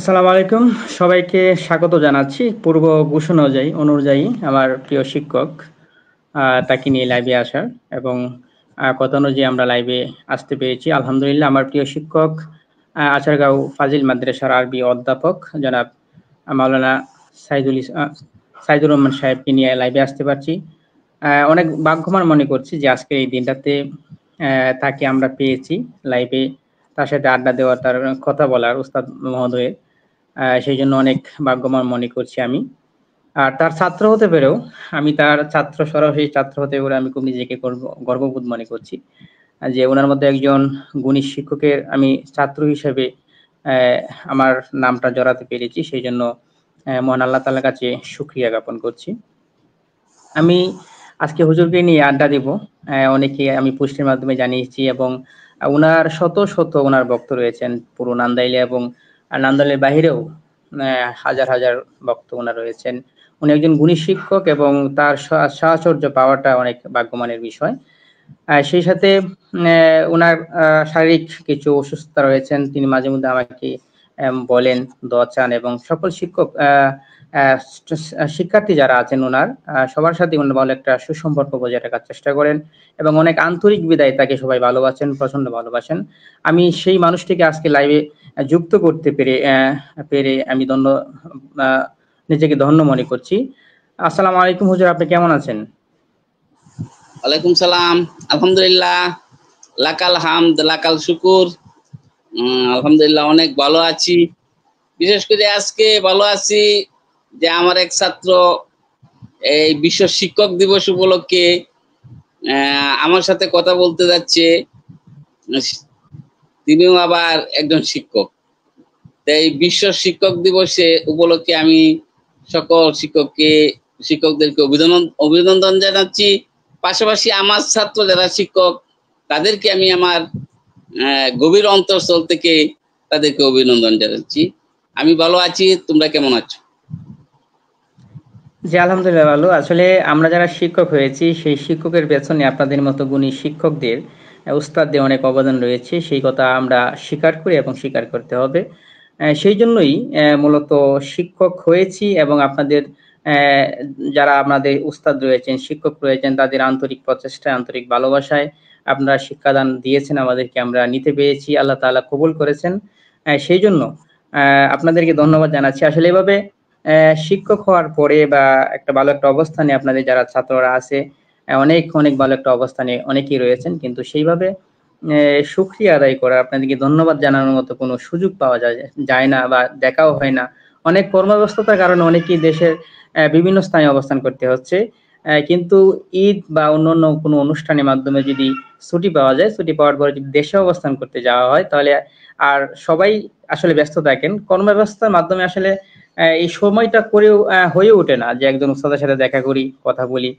আসসালামু আলাইকুম। সবাইকে স্বাগত জানাচ্ছি। পূর্ব ঘোষণা অনুযায়ী আমার প্রিয় শিক্ষক তাকে নিয়ে লাইভে আসার এবং কথা অনুযায়ী আমরা লাইভে আসতে পেরেছি। আলহামদুলিল্লাহ আমার প্রিয় শিক্ষক আচারগাঁও ফাজিল মাদ্রাসার আরবি অধ্যাপক জনাব মাওলানা সাইদুর রহমান সাহেবকে নিয়ে লাইভে আসতে পারছি। অনেক ভাগ্যবান মনে করছি যে আজকের এই দিনটাতে তাকে আমরা পেয়েছি লাইভে, তার সাথে আড্ডা দেওয়ার, তার কথা বলার উস্তাদ মহোদয়ের। সেইজন্য অনেক ভাগ্যবান মনে করছি আমি। আর তার ছাত্র হতে পেরেও আমি তার সরাসরি ছাত্র হতে পেরে আমি খুব নিজেকে গর্ববোধ মনে করছি। যে উনার মধ্যে একজন গুণী শিক্ষকের আমি ছাত্র হিসেবে অ্যা আমার নামটা জড়াতে পেরেছি। সেইজন্য মহান আল্লাহ তাআলার কাছে শুকরিয়া জ্ঞাপন করছি। আমি আজকে হুজুরকে নিয়ে আড্ডা দিব। অনেকে আমি পোস্টের মাধ্যমে জানিয়েছি এবং উনার শত উনার ভক্ত রয়েছেন পুরো নান্দাইলে এবং নান্দাইলের বাহিরেও হাজার ভক্ত উনার রয়েছেন। উনি একজন গুণী শিক্ষক এবং তার সাহচর্য পাওয়াটা অনেক ভাগ্যমানের বিষয়। সেই সাথে উনার শারীরিক কিছু অসুস্থতা রয়েছেন। তিনি মাঝে মধ্যে আমাকে বলেন, দোয়া চান এবং সকল শিক্ষার্থী যারা আছেন উনার সবার সাথে উনি ভালো একটা সুসম্পর্ক বজায় রাখার চেষ্টা করেন এবং অনেক আন্তরিক বিদায় তাকে সবাই ভালোবাসেন, প্রচন্ড ভালোবাসেন। আমি সেই মানুষটিকে আজকে লাইভে যুক্ত করতে পেরে আমি নিজেকে ধন্য মনে করছি। আসসালামু আলাইকুম হুজুর, আপনি কেমন আছেন? ওয়ালাইকুম সালাম। আলহামদুলিল্লাহ, লাকাল হামদ, লাকাল শুকুর। আলহামদুলিল্লাহ অনেক ভালো আছি। বিশেষ করে আজকে ভালো আছি যে আমার এক ছাত্র এই বিশ্ব শিক্ষক দিবস উপলক্ষে আমার সাথে কথা বলতে যাচ্ছে। তিনিও আবার একজন শিক্ষক। তাই বিশ্ব শিক্ষক দিবসে উপলক্ষে আমি সকল শিক্ষকদেরকে অভিনন্দন জানাচ্ছি। পাশাপাশি আমার ছাত্র যারা শিক্ষক তাদেরকে আমি আমার গভীর অন্তঃস্থল থেকে তাদেরকে অভিনন্দন জানাচ্ছি। আমি ভালো আছি, তোমরা কেমন আছো? জি আলহামদুলিল্লাহ ভালো। আসলে আমরা যারা শিক্ষক হয়েছি সেই শিক্ষকের পেছনে আপনাদের মতো গুণী শিক্ষকদের, উস্তাদদের অনেক অবদান রয়েছে। সেই কথা আমরা স্বীকার করি এবং স্বীকার করতে হবে। সেই জন্যই মূলত শিক্ষক হয়েছি এবং আপনাদের যারা আমাদের উস্তাদ রয়েছেন, শিক্ষক রয়েছেন তাদের আন্তরিক প্রচেষ্টায়, আন্তরিক ভালোবাসায় আপনারা শিক্ষাদান দিয়েছেন আমাদেরকে, আমরা নিতে পেরেছি। আল্লাহ তাআলা কবুল করেছেন। সেই জন্য আপনাদেরকে ধন্যবাদ জানাচ্ছি। আসলে এভাবে শিক্ষক হওয়ার পরে বা একটা ভালো একটা অবস্থানে আপনাদের যারা ছাত্ররা আছে অনেক ভালো একটা অবস্থানে অনেকেই রয়েছেন। কিন্তু সেইভাবে শুকরিয়া আদায় করা, আপনাদেরকে ধন্যবাদ জানানোর মতো কোনো সুযোগ পাওয়া যায় না বা দেখাও হয় না। অনেক কর্মব্যস্ততার কারণে অনেকেই দেশের বিভিন্ন স্থানে অবস্থান করতে হচ্ছে। কিন্তু ঈদ বা অন্যান্য কোনো অনুষ্ঠানের মাধ্যমে যদি ছুটি পাওয়া যায়, ছুটি পাওয়ার পরে যদি দেশে অবস্থান করতে যাওয়া হয় তাহলে আর সবাই আসলে ব্যস্ত থাকেন। কর্মব্যস্ততার মাধ্যমে আসলে এই সময়টা করেও হয়ে ওঠে না যে একজন উস্তাদের সাথে দেখা করি, কথা বলি,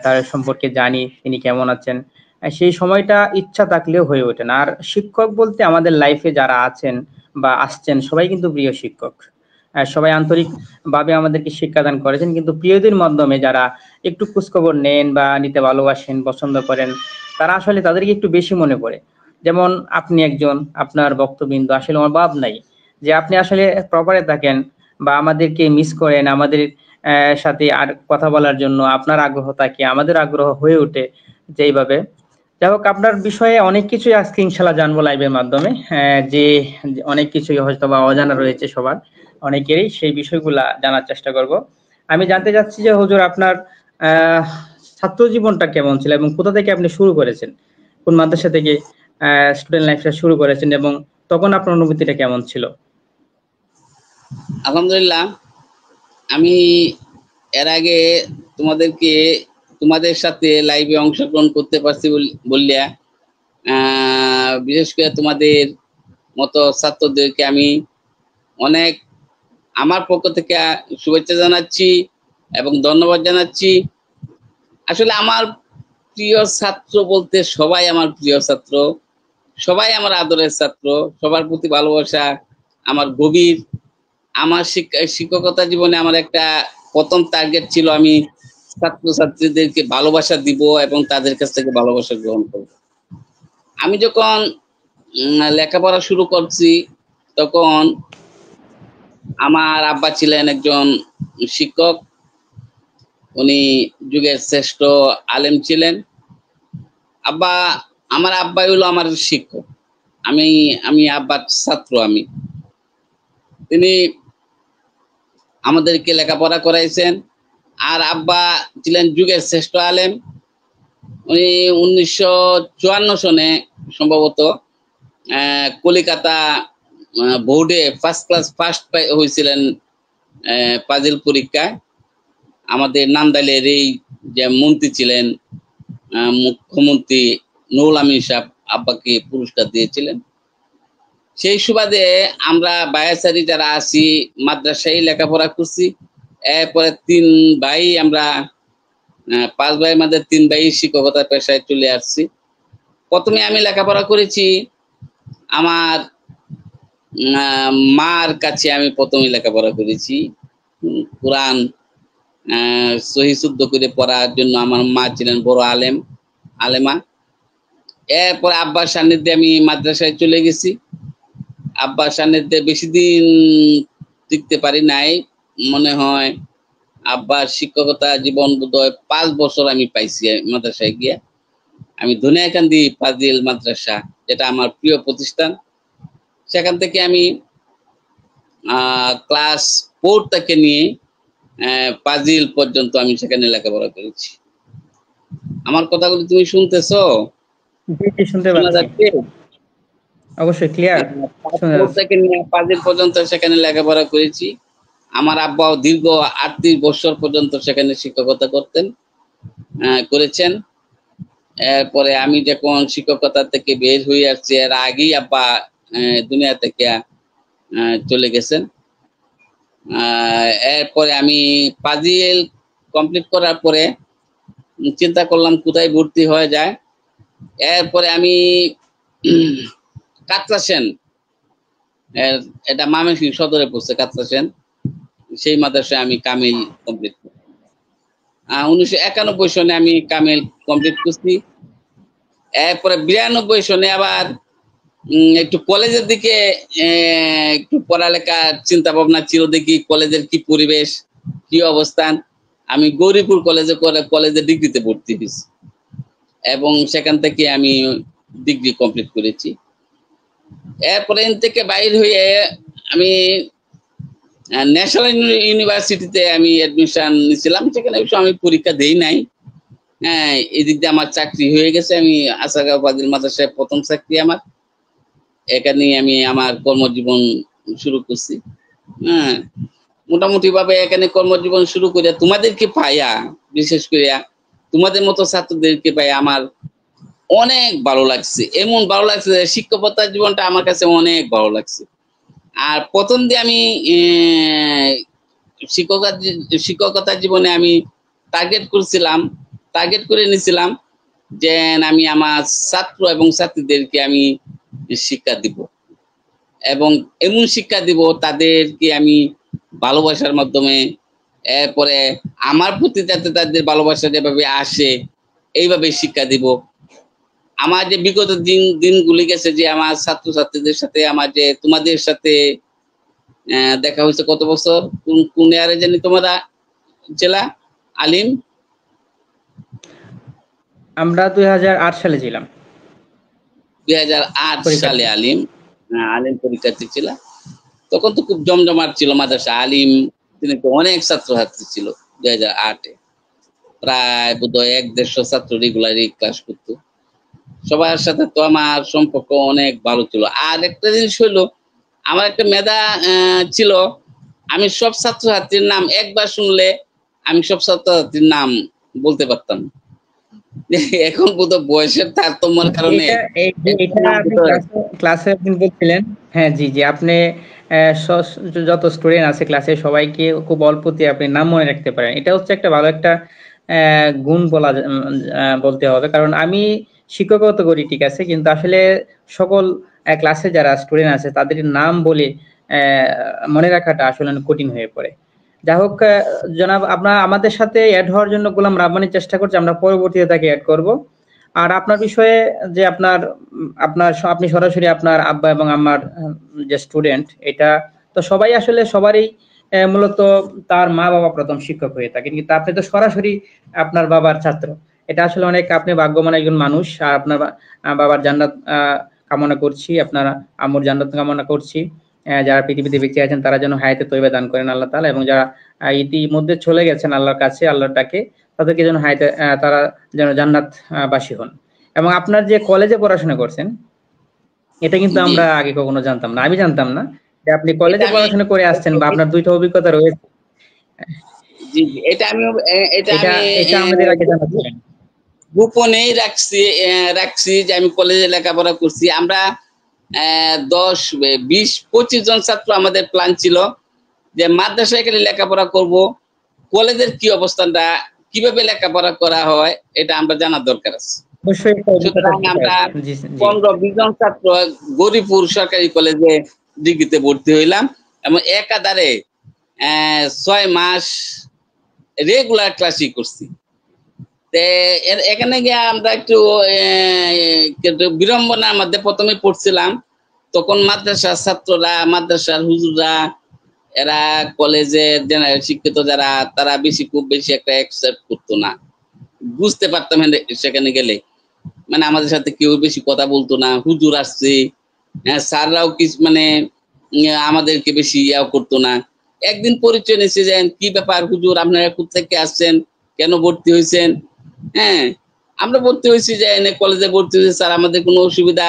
তার সম্পর্কে জানি তিনি কেমন আছেন। সেই সময়টা ইচ্ছা থাকলেও হয়ে ওঠে না। আর শিক্ষক বলতে আমাদের লাইফে যারা আছেন বা আসছেন সবাই কিন্তু প্রিয় শিক্ষক। সবাই আন্তরিকভাবে আমাদেরকে শিক্ষাদান করেছেন। কিন্তু প্রিয়দের মাধ্যমে যারা একটু খোঁজখবর নেন বা নিতে ভালোবাসেন, পছন্দ করেন, তারা আসলে তাদেরকে একটু বেশি মনে পড়ে। যেমন আপনি একজন, আপনার বক্তব্যবিন্দু আসলে অভাব নাই। যে আপনি আসলে প্রপারে থাকেন বা আমাদেরকে মিস করেন, আমাদের সাথে আর কথা বলার জন্য আপনার আগ্রহ থাকে, আমাদের আগ্রহ হয়ে ওঠে যেইভাবে। যাই হোক, আপনার বিষয়ে অনেক কিছুই আজকে ইনশাআল্লাহ জানবো লাইভের মাধ্যমে। যে অনেক কিছুই হয়তোবা অজানা রয়েছে সবার, অনেকেরই, সেই বিষয়গুলা জানার চেষ্টা করব। আমি জানতে চাচ্ছি যে হুজুর আপনার আহ ছাত্র জীবনটা কেমন ছিল এবং কোথা থেকে আপনি শুরু করেছেন? কোন মাদ্রাসা থেকে স্টুডেন্ট লাইফটা শুরু করেছেন এবং তখন আপনার অনুভূতিটা কেমন ছিল? আলহামদুলিল্লাহ, আমি এর আগে তোমাদের সাথে লাইভে অংশগ্রহণ করতে পারছি বললিয়া, বিশেষ করে তোমাদের মতো ছাত্রদেরকে আমি অনেক আমার পক্ষ থেকে শুভেচ্ছা জানাচ্ছি এবং ধন্যবাদ জানাচ্ছি। আসলে আমার প্রিয় ছাত্র বলতে সবাই আমার প্রিয় ছাত্র, সবাই আমার আদরের ছাত্র, সবার প্রতি ভালোবাসা আমার গভীর। আমার শিক্ষকতা জীবনে আমার একটা প্রথম টার্গেট ছিল আমি ছাত্রছাত্রীদেরকে ভালোবাসা দিব এবং তাদের কাছ থেকে ভালোবাসা গ্রহণ করব। আমি যখন লেখাপড়া শুরু করছি তখন আমার আব্বা ছিলেন একজন শিক্ষক, উনি যুগের শ্রেষ্ঠ আলেম ছিলেন। আব্বা আমার আব্বাই হলো আমার শিক্ষক, আমি আমি আব্বার ছাত্র। আমি তিনি আমাদেরকে লেখাপড়া করাইছেন। আর আব্বা ছিলেন যুগের শ্রেষ্ঠ আলেম। উনি 1954 সনে সম্ভবত কলিকাতা বোর্ডে ফার্স্ট ক্লাস ফার্স্ট হয়েছিলেন পাজিল পরীক্ষায়। আমাদের নান্দাইলের এই যে মন্ত্রী ছিলেন, মুখ্যমন্ত্রী নুরুল আমিন সাহেব আব্বাকে পুরস্কার দিয়েছিলেন। সেই সুবাদে আমরা বায়াসারি যারা আছি মাদ্রাসায় লেখাপড়া করছি। এরপরে 3 ভাই, আমরা 5 ভাইয়ের মধ্যে 3 ভাই শিক্ষকতার পেশায় চলে আসছি। প্রথমে আমি লেখাপড়া করেছি আমার মার কাছে। আমি প্রথমে লেখাপড়া করেছি কোরআন সহি শুদ্ধ করে পড়ার জন্য। আমার মা ছিলেন বড় আলেমা। এরপরে আব্বার সান্নিধ্যে আমি মাদ্রাসায় চলে গেছি। আব্বার সান্নিধ্যে বেশি দিন টিকতে পারি নাই, মনে হয় আব্বার শিক্ষকতা জীবন বোধহয় 5 বছর আমি পাইছি মাদ্রাসায় গিয়ে। আমি ধনিয়াকান্দি ফাজিল মাদ্রাসা, যেটা আমার প্রিয় প্রতিষ্ঠান, সেখান থেকে আমি ক্লাস 4 থেকে নিয়ে ফাজিল পর্যন্ত আমি সেখানে লেখাপড়া করেছি। আমার কথাগুলো তুমি শুনতেছো? শুনতে শোনা পাচ্ছি, যাচ্ছে? অবশ্যই ক্লিয়ার শোনা যাচ্ছে। থেকে নিয়ে ফাজিল পর্যন্ত সেখানে লেখাপড়া করেছি। আমার আব্বাও দীর্ঘ 38 বছর পর্যন্ত সেখানে শিক্ষকতা করেছেন। এরপরে আমি যখন শিক্ষকতা থেকে বের হয়ে আসছি, এর আগেই আব্বা দুনিয়া থেকে চলে গেছেন। এরপরে আমি ফাজিল কমপ্লিট করার পরে চিন্তা করলাম কোথায় ভর্তি হয়ে যায়। এরপরে আমি কাতরা সেন, এটা ময়মনসিংহ সদরে পড়ছে, কাতরা সেন, সেই মাদ্রাসায় আমি কামিল কমপ্লিট করি। 1991 সনে আমি কামিল কমপ্লিট করছি। এরপরে 92 সনে আবার একটু কলেজের দিকে একটু পড়ালেখার চিন্তা ভাবনা ছিল, দেখি কলেজের কি পরিবেশ, কি অবস্থান। আমি গৌরীপুর কলেজে ডিগ্রিতে ভর্তি হয়েছি এবং সেখান থেকে আমি ডিগ্রি কমপ্লিট করেছি। এরপরে থেকে বাইর হয়ে আমি ন্যাশনাল ইউনিভার্সিটিতে আমি অ্যাডমিশন নিয়েছিলাম। সেখানে আমি পরীক্ষা দেই নাই। হ্যাঁ, এদিক দিয়ে আমার চাকরি হয়ে গেছে। আমি আসাগাঁও ফাজিল মাদ্রাসায় প্রথম চাকরি আমার। এখানে আমি আমার কর্মজীবন শুরু করছি। হ্যাঁ, মোটামুটি ভাবে এখানে কর্মজীবন শুরু করে তোমাদেরকে পাইয়া, বিশেষ করে তোমাদের মতো ছাত্রদেরকে পাইয়া আমার অনেক ভালো লাগছে। এমন ভালো লাগছে যে শিক্ষকতার জীবনটা আমার কাছে অনেক ভালো লাগছে। আর প্রথম দিয়ে আমি শিক্ষকতার জীবনে আমি টার্গেট করে নিয়েছিলাম যে আমি আমার ছাত্র এবং ছাত্রীদেরকে আমি শিক্ষা দিব, এবং এমন শিক্ষা দিব তাদেরকে আমি ভালোবাসার মাধ্যমে, এরপরে আমার প্রতি যাতে তাদের ভালোবাসা যেভাবে আসে এইভাবে শিক্ষা দিব। আমার যে বিগত দিনগুলি গেছে, যে আমার ছাত্রছাত্রীদের সাথে, আমার যে তোমাদের সাথে দেখা হয়েছে কত বছর, কোন ইয়ারে জানি তোমরা জেলা আলিম? আমরা 2008 সালে ছিলাম 2008 সালে আলিম পরীক্ষার্থী ছিল। তখন তো খুব জমজমাট ছিল মাদ্রাসা। আলিম তিনি তো অনেক ছাত্রছাত্রী ছিল 2008-এ। প্রায় বোধহয় 150 ছাত্র রেগুলারই ক্লাস করতো। সবার সাথে তো আমার সম্পর্ক অনেক ভালো ছিল। আর একটা জিনিস হইলো, আমার একটা মেধা ছিল, আমি সব ছাত্রছাত্রীর নাম একবার শুনলে আমি সব ছাত্রছাত্রীর নাম বলতে পারতাম। এখন বোধহয় বয়সের তারতম্যের কারণে ক্লাসে আপনি বলছিলেন। হ্যাঁ, জি জি, আপনি যত স্টুডেন্ট আছে ক্লাসে সবাইকে খুব অল্পতে আপনি নাম মনে রাখতে পারেন। এটা হচ্ছে একটা ভালো একটা গুণ বলতে হবে। কারণ আমি শিক্ষকতা করি, ঠিক আছে, কিন্তু আসলে সকল ক্লাসে যারা স্টুডেন্ট আছে তাদের নাম বলে মনে রাখাটা আসলে কঠিন হয়ে পড়ে। যাই হোক, জনাব, আপনার আমাদের সাথে অ্যাড হওয়ার জন্য গোলাম রাব্বানী চেষ্টা করছে, আমরা পরবর্তীতে তাকে অ্যাড করব। আর আপনার বিষয়ে যে আপনি সরাসরি আপনার আব্বা এবং আমার যে স্টুডেন্ট, এটা তো সবাই আসলে সবারই মূলত তার মা বাবা প্রথম শিক্ষক হয়ে থাকে, কিন্তু আপনি তো সরাসরি আপনার বাবার ছাত্র। এটা আসলে অনেক আপনি ভাগ্যবান একজন মানুষ। আর আপনার বাবার জান্নাত কামনা করছি, আপনার আম্মুর জান্নাত কামনা করছি। যারা পৃথিবীতে বেঁচে আছেন তারা যেন হায়াতে তৈবা দান করেন আল্লাহ তাআলা, এবং যারা ইতিমধ্যে চলে গেছেন আল্লাহর কাছে, আল্লাহর ডাকে, তাদেরকে যেন হায়াতে তারা যেন জান্নাত বাসী হন। এবং আপনার যে কলেজে পড়াশোনা করছেন, এটা কিন্তু জি আমরা আগে কখনো জানতাম না, আমি জানতাম না যে আপনি এটা কলেজে আমি পড়াশোনা করে আসছেন বা আপনার দুইটা অভিজ্ঞতা রয়েছে। জি জি এটা আমি এটা এটা আমি এটা আমাদের আগে জানাচ্ছিলেন। গোপনেই রাখছি যে আমি কলেজে লেখাপড়া করছি। আমরা 10 20 25 জন ছাত্র আমাদের প্ল্যান ছিল যে মাদ্রাসায় গেলে লেখাপড়া করব, কলেজের কি অবস্থানটা, কিভাবে লেখাপড়া করা হয় এটা আমরা জানার দরকার আছে। অবশ্যই একটা অভিজ্ঞতা সুতরাং থেকে আমরা আসছেন। জি জি। 15-20 জন ছাত্র গরিপুর সরকারি কলেজে ডিগ্রিতে ভর্তি হইলাম এবং একাধারে 6 মাস রেগুলার ক্লাসই করছি। এখানে গিয়ে আমরা একটু বিড়ম্বনার মধ্যে প্রথমে পড়ছিলাম। তখন মাদ্রাসার ছাত্ররা, মাদ্রাসার হুজুররা, এরা কলেজের জেনারেল শিক্ষিত যারা, তারা খুব বেশি একটা অ্যাকসেপ্ট করতো না। বুঝতে পারতাম সেখানে গেলে, মানে আমাদের সাথে কেউ বেশি কথা বলতো না। হুজুর আসছে, স্যাররাও কিছু মানে আমাদেরকে বেশি ইয়াও করতো না। একদিন পরিচয় নিয়েছে যে কি ব্যাপার হুজুর, আপনারা কোথেকে আসছেন, কেন ভর্তি হয়েছেন? হ্যাঁ, আমরা ভর্তি হয়েছি যে এনে কলেজে ভর্তি হয়েছি স্যার, আমাদের কোনো অসুবিধা,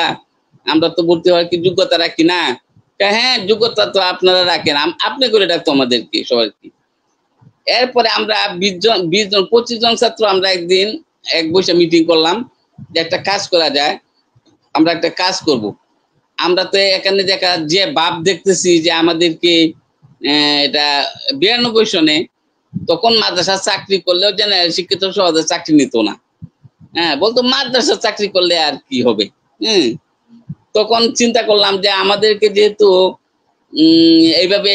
আমরা তো ভর্তি হওয়ার কি যোগ্যতা রাখি না? হ্যাঁ, যোগ্যতা তো আপনারা রাখেন, আপনি করে ডাকতো আমাদেরকে সবাইকে। এরপরে আমরা 25 জন ছাত্র আমরা একদিন এক বসে মিটিং করলাম যে একটা কাজ করা যায়, আমরা একটা কাজ করব। আমরা তো এখানে দেখা যে ভাব দেখতেছি যে আমাদেরকে এটা 92 সনে তখন মাদ্রাসা চাকরি করলেও জেনারেল শিক্ষিত সহজে চাকরি নিত না। হ্যাঁ, বলতো মাদ্রাসা চাকরি করলে আর কি হবে। তখন চিন্তা করলাম যে আমাদেরকে যেহেতু এইভাবে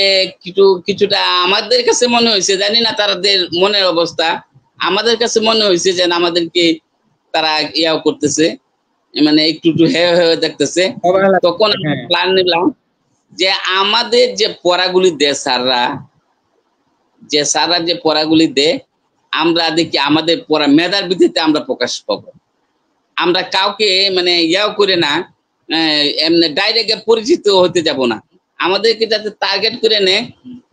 কিছুটা আমাদের কাছে মনে হয়েছে, জানি না তাদের মনের অবস্থা, আমাদের কাছে মনে হয়েছে যে আমাদেরকে তারা ইয়াও করতেছে, মানে একটু হয়ে দেখতেছে। তখন আমরা প্ল্যান নিলাম যে আমাদের যে পড়াগুলি দেয় স্যাররা, যে পড়াগুলি দেয়, আমরা দেখি আমাদের পড়া মেধার ভিত্তিতে আমরা প্রকাশ পাবো। আমরা কাউকে মানে ইয়াও করে না, এমনি ডাইরেক্ট পরিচিত হতে যাব না। আমাদেরকে যাতে টার্গেট করে নেয়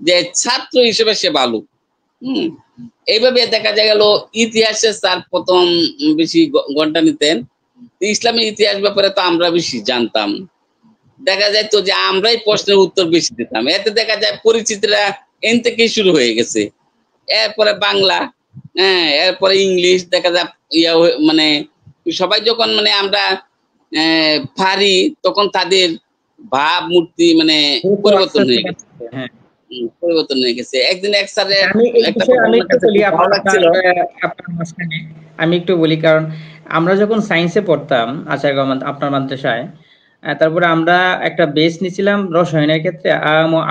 যে ছাত্র হিসেবে সে ভালো। এইভাবে দেখা যায় গেল ইতিহাসে স্যার প্রথম বেশি ঘন্টা নিতেন। ইসলামের ইতিহাস ব্যাপারে তো আমরা বেশি জানতাম। দেখা যায় তো যে আমরাই প্রশ্নের উত্তর বেশি দিতাম। এতে দেখা যায় পরিচিতিরা এন থেকেই শুরু হয়ে গেছে। এরপরে বাংলা, এরপরে ইংলিশ, দেখা যায় মানে সবাই যখন মানে আমরা পারি তখন তাদের ভাব মূর্তি মানে পরিবর্তন হয়ে গেছে। পরিবর্তন হয়ে গেছে। একদিন এক স্যারের একটা আমি একটু বলি, কারণ আমরা যখন সায়েন্সে পড়তাম আচারগাঁও আপনার মাদ্রাসায়, তারপরে আমরা একটা বেস নিয়েছিলাম রসায়নের ক্ষেত্রে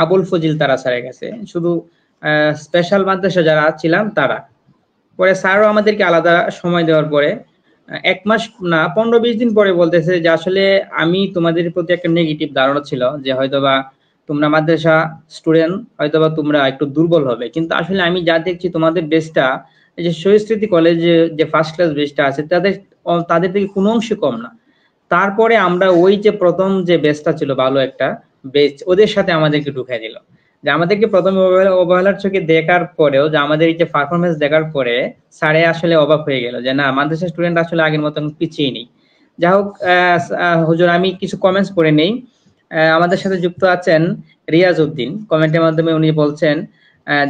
আবুল ফজিল তারা স্যারের কাছে, শুধু স্পেশাল মাদ্রাসা যারা ছিলাম তারা। পরে স্যারও আমাদেরকে আলাদা সময় দেওয়ার পরে 1 মাস না 15-20 দিন পরে বলতেছে যে আসলে আমি তোমাদের প্রতি একটা নেগেটিভ ধারণা ছিল যে হয়তোবা তোমরা মাদ্রাসা স্টুডেন্ট, হয়তোবা তোমরা একটু দুর্বল হবে, কিন্তু আসলে আমি যা দেখছি তোমাদের বেসটা, এই যে শহীদ স্মৃতি কলেজে যে ফার্স্ট ক্লাস বেসটা আছে তাদের থেকে কোনো অংশে কম না। তারপরে আমরা ওই যে প্রথম যে বেসটা ছিল ভালো একটা বেস, ওদের সাথে আমাদেরকে ঢুকাই দিল। যে আমাদেরকে প্রথমে অবহেলার চোখে দেখার পরেও, যে আমাদের এই যে পারফরমেন্স দেখার পরে স্যারে আসলে অবাক হয়ে গেল যে না, মাদ্রাসা স্টুডেন্ট আসলে আগের মতন পিছিয়ে নেই। যাই হোক, হুজুর আমি কিছু কমেন্টস করে নেই। আমাদের সাথে যুক্ত আছেন রিয়াজ উদ্দিন, কমেন্টের মাধ্যমে উনি বলছেন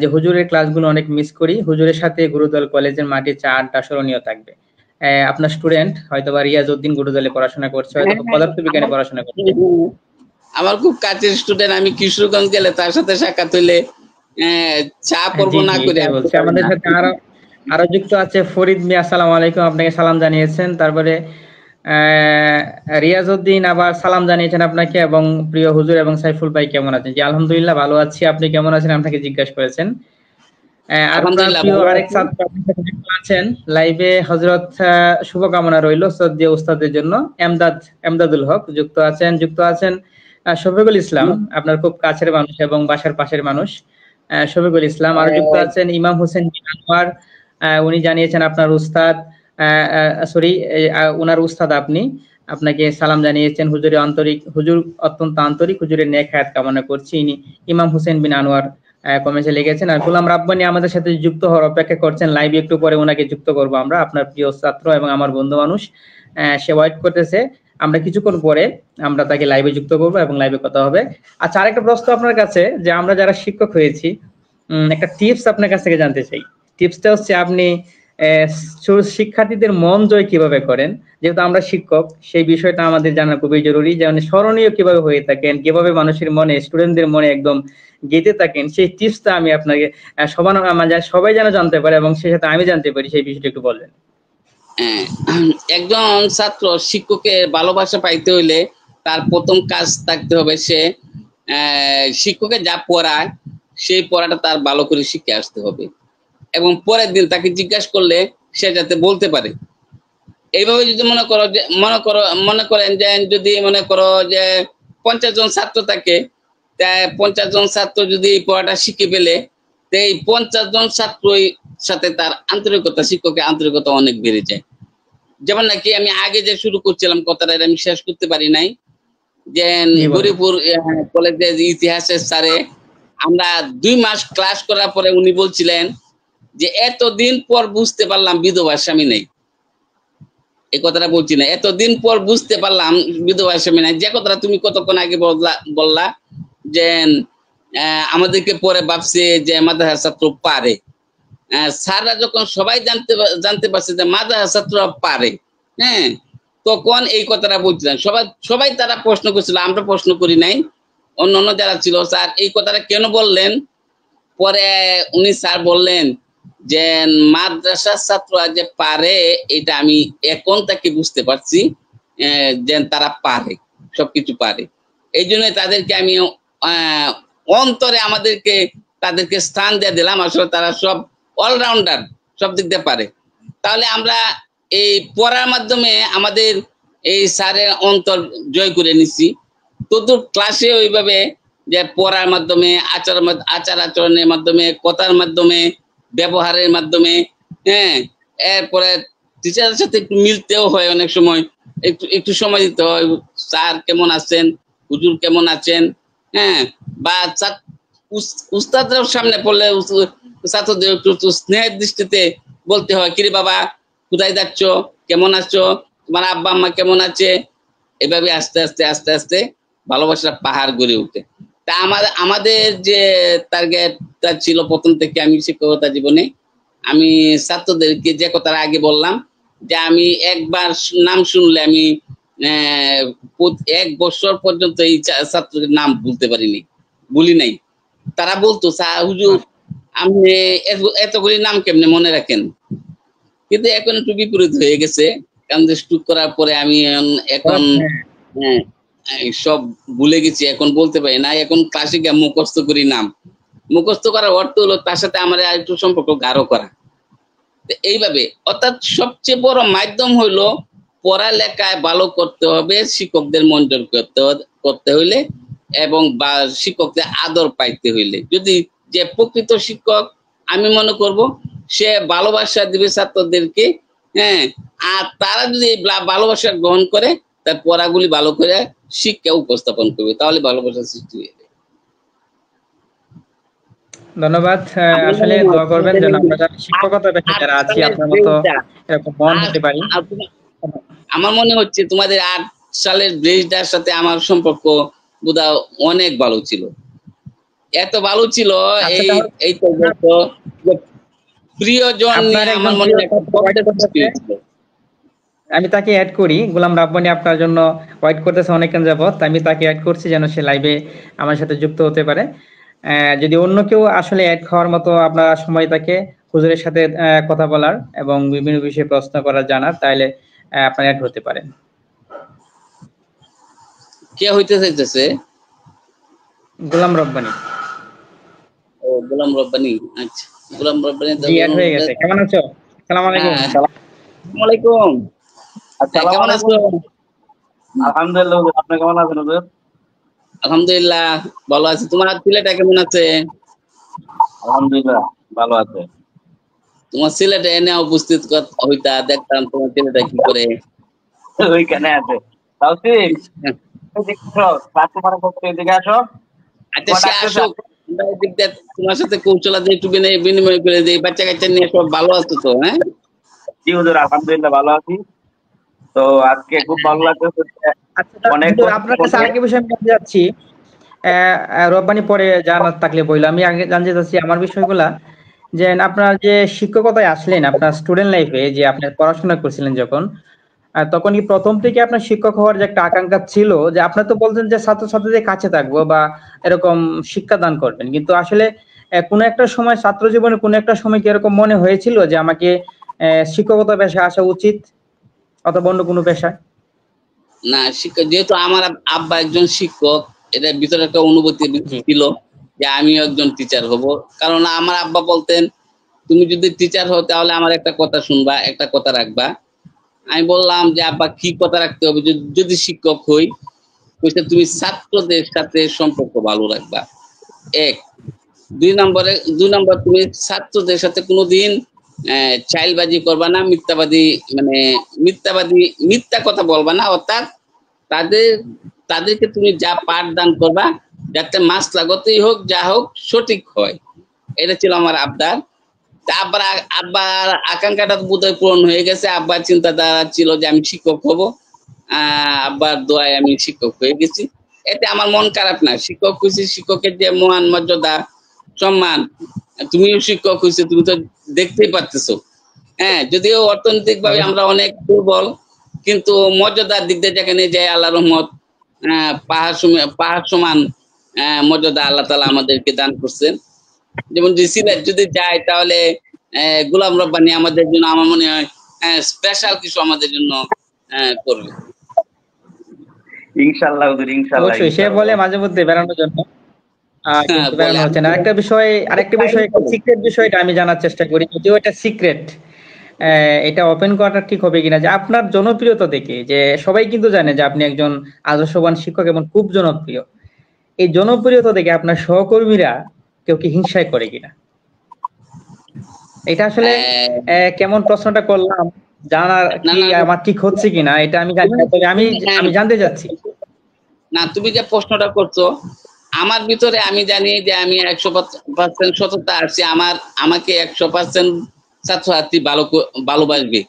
যে হুজুরের ক্লাসগুলো অনেক মিস করি, হুজুরের সাথে গুরুদল কলেজের মাঠে চা আড্ডা স্মরণীয় থাকবে। আপনার স্টুডেন্ট হয়তোবা রিয়াজ উদ্দিন গুরুদলে পড়াশোনা করছে, হয়তো পদার্থবিজ্ঞানে পড়াশোনা করছে। আমার খুব কাছের স্টুডেন্ট, আমি কিশোরগঞ্জ গেলে তার সাথে সাক্ষাৎ হইলে চা পড়বো না করে বলছে। আমাদের সাথে আরো যুক্ত আছে ফরিদ মিয়া, আসসালামু আলাইকুম, আপনাকে সালাম জানিয়েছেন। তারপরে রিয়াজউদ্দিন আবার সালাম জানিয়েছেন আপনাকে, এবং প্রিয় হুজুর এবং সাইফুল ভাই কেমন আছেন? জি আলহামদুলিল্লাহ ভালো আছি, আপনি কেমন আছেন আপনাকে জিজ্ঞাসা করেছেন। আর প্রিয় আরেক ছাত্র আছেন লাইভে, হযরত শুভকামনা রইল শ্রদ্ধেয় উস্তাদের জন্য, এমদাদুল হক যুক্ত আছেন শফিকুল ইসলাম আপনার খুব কাছের মানুষ এবং বাসার পাশের মানুষ। শফিকুল ইসলাম। আর যুক্ত আছেন ইমাম হোসেন বিন আনোয়ার। উনি জানিয়েছেন আপনার উস্তাদ, সরি, উনার উস্তাদ আপনি, আপনাকে সালাম জানিয়েছেন। হুজুরের আন্তরিক, হুজুর অত্যন্ত আন্তরিক, হুজুরের নেক হায়াত কামনা করছি। ইনি ইমাম হোসেন বিন আনোয়ার কমেন্টে লিখেছেন। আর গোলাম রাব্বানি আমাদের সাথে যুক্ত হওয়ার অপেক্ষা করছেন লাইভে, একটু পরে ওনাকে যুক্ত করব আমরা, আপনার প্রিয় ছাত্র এবং আমার বন্ধু মানুষ। সে ওয়েট করতেছে, আমরা কিছুক্ষণ পরে আমরা তাকে লাইভে যুক্ত করব এবং লাইভে কথা হবে। আচ্ছা, আরেকটা প্রশ্ন আপনার কাছে, যে আমরা যারা শিক্ষক হয়েছি, একটা টিপস আপনার কাছ থেকে জানতে চাই। টিপসটা হচ্ছে আপনি শিক্ষার্থীদের মন জয় কিভাবে করেন, যেহেতু আমরা শিক্ষক, সেই বিষয়টা আমাদের জানা খুবই জরুরি। যে মানে স্মরণীয় কিভাবে হয়ে থাকেন, কিভাবে মানুষের মনে, স্টুডেন্টদের মনে একদম গেঁথে থাকেন, সেই টিপসটা আমি আপনাকে সবাই যেন জানতে পারে এবং সেই সাথে আমি জানতে পারি, সেই বিষয়টা একটু বলবেন। একজন ছাত্র শিক্ষকের ভালোবাসা পাইতে হইলে তার প্রথম কাজ থাকতে হবে, সে শিক্ষকের যা পড়ায় সেই পড়াটা তার ভালো করে শিখে আসতে হবে এবং পরের দিন তাকে জিজ্ঞাসা করলে সে যাতে বলতে পারে। এইভাবে যদি মনে করেন যে যদি মনে করো যে 50 জন ছাত্র থাকে, 50 জন ছাত্র যদি এই পড়াটা শিখে পেলে, এই 50 জন ছাত্রই সাথে তার আন্তরিকতা, শিক্ষকের আন্তরিকতা অনেক বেড়ে যায়। যেমন নাকি আমি আগে যে শুরু করছিলাম কথাটা, আমি শেষ করতে পারি নাই, যে গরিপুর কলেজের ইতিহাসের স্যারে আমরা 2 মাস ক্লাস করার পরে উনি বলছিলেন যে এতদিন পর বুঝতে পারলাম বিধবার স্বামী নেই। এই কথাটা বলছি না, এতদিন পর বুঝতে পারলাম বিধবার স্বামী নাই। যে কথাটা তুমি কতক্ষণ আগে বললা যে আমাদেরকে পরে ভাবছে যে মাদ্রাসার ছাত্র পারে, স্যাররা যখন সবাই জানতে পারছে যে মাদ্রাসার ছাত্ররা পারে, হ্যাঁ, তখন এই কথাটা বলছিলেন। সবাই তারা প্রশ্ন করছিল, আমরা প্রশ্ন করি নাই, অন্য যারা ছিল। স্যার এই কথাটা কেন বললেন? পরে উনি স্যার বললেন যে মাদ্রাসার ছাত্ররা যে পারে, এটা আমি এখন তাকে বুঝতে পারছি যে তারা পারে, সবকিছু পারে। এই জন্য তাদেরকে আমি অন্তরে তাদেরকে স্থান দিয়ে দিলাম। আসলে তারা সব অলরাউন্ডার, সব দিক দিয়ে পারে। তাহলে আমরা এই পড়ার মাধ্যমে আমাদের এই স্যারের অন্তর জয় করে নিছি। তদুর ক্লাসে ওইভাবে যে পড়ার মাধ্যমে, আচার আচরণের মাধ্যমে, কথার মাধ্যমে, ব্যবহারের মাধ্যমে, হ্যাঁ, এরপরে টিচারের সাথে একটু মিলতেও হয়, অনেক সময় একটু সময় দিতে হয়। স্যার কেমন আছেন, হুজুর কেমন আছেন, হ্যাঁ, বা উস্তাদের সামনে পড়লে ছাত্রদের একটু স্নেহের দৃষ্টিতে বলতে হয়, কিরে বাবা কোথায় যাচ্ছ, কেমন আছো, তোমার আব্বা আম্মা কেমন আছে। এভাবে আস্তে আস্তে আস্তে আস্তে ভালোবাসার পাহাড় গড়ে উঠে। তা আমাদের যে টার্গেটটা ছিল প্রথম থেকে, আমি শিক্ষকতা জীবনে আমি ছাত্রদেরকে যে কথাটা আগে বললাম, যে আমি একবার নাম শুনলে আমি 1 বছর পর্যন্ত এই ছাত্রদের নাম ভুলি নাই। তারা বলতো, স্যার হুজুর আপনি এতগুলি নাম কেমনে মনে রাখেন? কিন্তু এখন একটু বিপরীত হয়ে গেছে, কারণ স্টুক করার পরে আমি এখন সব ভুলে গেছি, এখন বলতে পারি না। এখন ক্লাসিকে মুখস্থ করি নাম। মুখস্থ করার অর্থ হলো তার সাথে আমার একটু সম্পর্ক গাঢ় করা। এইভাবে, অর্থাৎ সবচেয়ে বড় মাধ্যম হইলো পড়ালেখায় ভালো করতে হবে, শিক্ষকদের মনোযোগ করতে হইলে এবং বা শিক্ষকদের আদর পাইতে হইলে। যদি যে প্রকৃত শিক্ষক, আমি মনে করব সে ভালোবাসা দিবে ছাত্রদেরকে, হ্যাঁ, আর তারা যদি ভালোবাসা গ্রহণ করে, তার পড়াগুলি ভালো করে শিক্ষা উপস্থাপন করবে, তাহলে ভালোবাসার সৃষ্টি হয়ে যাবে। ধন্যবাদ। আসলে দোয়া করবেন যেন আমরা যারা শিক্ষকতা পেশায় যারা আছি আপনার মতো এরকম মন হতে পারি। আমার মনে হচ্ছে তোমাদের 8 সালের ব্রিজটার সাথে আমার সম্পর্ক বোধহয় অনেক ভালো ছিল, এত ভালো ছিল। এই তো প্রিয়জন নিয়ে আমার মনে আমি তাকে অ্যাড করি। গোলাম রাব্বানি আপনার জন্য ওয়েট করতেছে অনেকক্ষণ যাবত, আমি তাকে অ্যাড করছি যেন সে লাইভে আমার সাথে যুক্ত হতে পারে। যদি অন্য কেউ আসলে অ্যাড খাওয়ার মতো আপনার সময় থাকে হুজুরের সাথে কথা বলার এবং বিভিন্ন বিষয়ে প্রশ্ন করার, জানার, তাহলে আপনার অ্যাড হতে পারেন। কে হইতে চাইতেছে? গোলাম রব্বানি। ও, গোলাম রব্বানি। আচ্ছা, গোলাম রব্বানি জি, অ্যাড হয়ে গেছে। কেমন আছো? আসসালামু আলাইকুম। আসসালামু আলাইকুম। কেমন আছো? আলহামদুলিল্লাহ, আপনি কেমন আছেন হুজুর? আলহামদুলিল্লাহ ভালো আছি। তোমার ছেলেটা কেমন আছে? আলহামদুলিল্লাহ ভালো আছে। তোমার ছেলেটা এনে উপস্থিত হইতা, দেখতাম তোমার ছেলেটা কি করে। ওইখানে আছে। তাওসিফ, এদিকে আসো, ক্লাস তোমার করতে এদিকে আসো। আচ্ছা তোমার সে ডাকতেছে। আসুক, আমরা এদিক দিয়ে তোমার সাথে কৌশলাদি একটু বিনিময় করে দিই। বাচ্চা কাচ্চা নিয়ে সব ভালো আছো তো? হ্যাঁ, জি হুজুর, আলহামদুলিল্লাহ ভালো আছি। তো আজকে খুব ভালো লাগতেছে যে আচ্ছা অনেক হুজুর, বছর আপনার কাছে পরে। আরেকটা বিষয় আমি জানতে চাচ্ছি। রব্বানি পরে জানার থাকলে বললো, আমি আগে জানতে চাচ্ছি আমার বিষয়গুলা, যে আপনার যে শিক্ষকতায় আসলেন আপনার স্টুডেন্ট লাইফে, যে আপনি পড়াশোনা করছিলেন যখন, তখন কি প্রথম থেকে আপনার শিক্ষক হওয়ার যে একটা আকাঙ্ক্ষা ছিল, যে আপনার তো বলছেন যে ছাত্রছাত্রীদের কাছে থাকবো বা এরকম শিক্ষা দান করবেন, কিন্তু আসলে কোনো একটা সময় ছাত্র জীবনে কোনো একটা সময় কি এরকম মনে হয়েছিল যে আমাকে শিক্ষকতা পেশায় আসা উচিত অথবা অন্য কোনো পেশায়? না শিক্ষক যেহেতু আমার আব্বা একজন শিক্ষক, এটার ভিতরে একটা অনুভূতি জি। ছিল যে আমিও একজন টিচার হব। কারণ আমার আব্বা বলতেন, তুমি যদি টিচার হও তাহলে আমার একটা কথা শুনবা, একটা কথা রাখবা। আমি বললাম যে আব্বা কি কথা রাখতে হবে? যদি শিক্ষক হই, কইছে তুমি ছাত্রদের সাথে সম্পর্ক ভালো রাখবা, এক। দুই নম্বর তুমি ছাত্রদের সাথে কোনোদিন চাইলবাজি করবা না, মিথ্যা কথা বলবা না। অর্থাৎ তাদের তাদেরকে তুমি যা পাঠদান করবা, যাতে মাসলাগতই হোক যা হোক সঠিক হয়। এটা ছিল আমার আবদার। তা আব্বার আকাঙ্ক্ষাটা বোধহয় পূরণ হয়ে গেছে। আব্বার চিন্তাধারা ছিল যে আমি শিক্ষক হব। আব্বার দোয়ায় আমি শিক্ষক হয়ে গেছি। এতে আমার মন খারাপ না। শিক্ষক হয়েছি, শিক্ষকের যে মহান মর্যাদা, সম্মান, তুমিও শিক্ষক হয়েছে, তুমি তো দেখতেই পারতেছো। হ্যাঁ, যদিও অর্থনৈতিক ভাবে আমরা অনেক দুর্বল, কিন্তু মর্যাদার দিক দিয়ে যেখানে যায় আল্লাহ রহমত, পাহাড় সমান মর্যাদা আল্লাহ তাআলা আমাদেরকে দান করছেন। যেমন সিলেট যদি যায় তাহলে গোলাম রব্বানী আমাদের জন্য, আমার মনে হয় স্পেশাল কিছু আমাদের জন্য করবে। ইনশাআল্লাহ হুজুর, ইনশাআল্লাহ অবশ্যই সে বলে মাঝে মধ্যে বেড়ানোর জন্য, কিন্তু বলে বেড়ানো হচ্ছে না। আরেকটা বিষয় একটু সিক্রেট বিষয়টা আমি জানার চেষ্টা করি, যদিও এটা সিক্রেট, এটা ওপেন করাটা ঠিক হবে কিনা, যে আপনার জনপ্রিয়তা দেখে যে সবাই কিন্তু জানে যে আপনি একজন আদর্শবান শিক্ষক এবং খুব জনপ্রিয়। এই জনপ্রিয়তা দেখে আপনার সহকর্মীরা কেউ কি হিংসায় করে কিনা? এটা আসলে কেমন প্রশ্নটা করলাম, জানার না কি না আমার ঠিক হচ্ছে কিনা এটা আমি জানি না, তবে আমি আমি জানতে চাচ্ছি। না, তুমি যে প্রশ্নটা করছো, আমার ভিতরে আমি জানি যে আমি 100% সততা আসছি। আমাকে 100% ছাত্রছাত্রী ভালোবাসবে।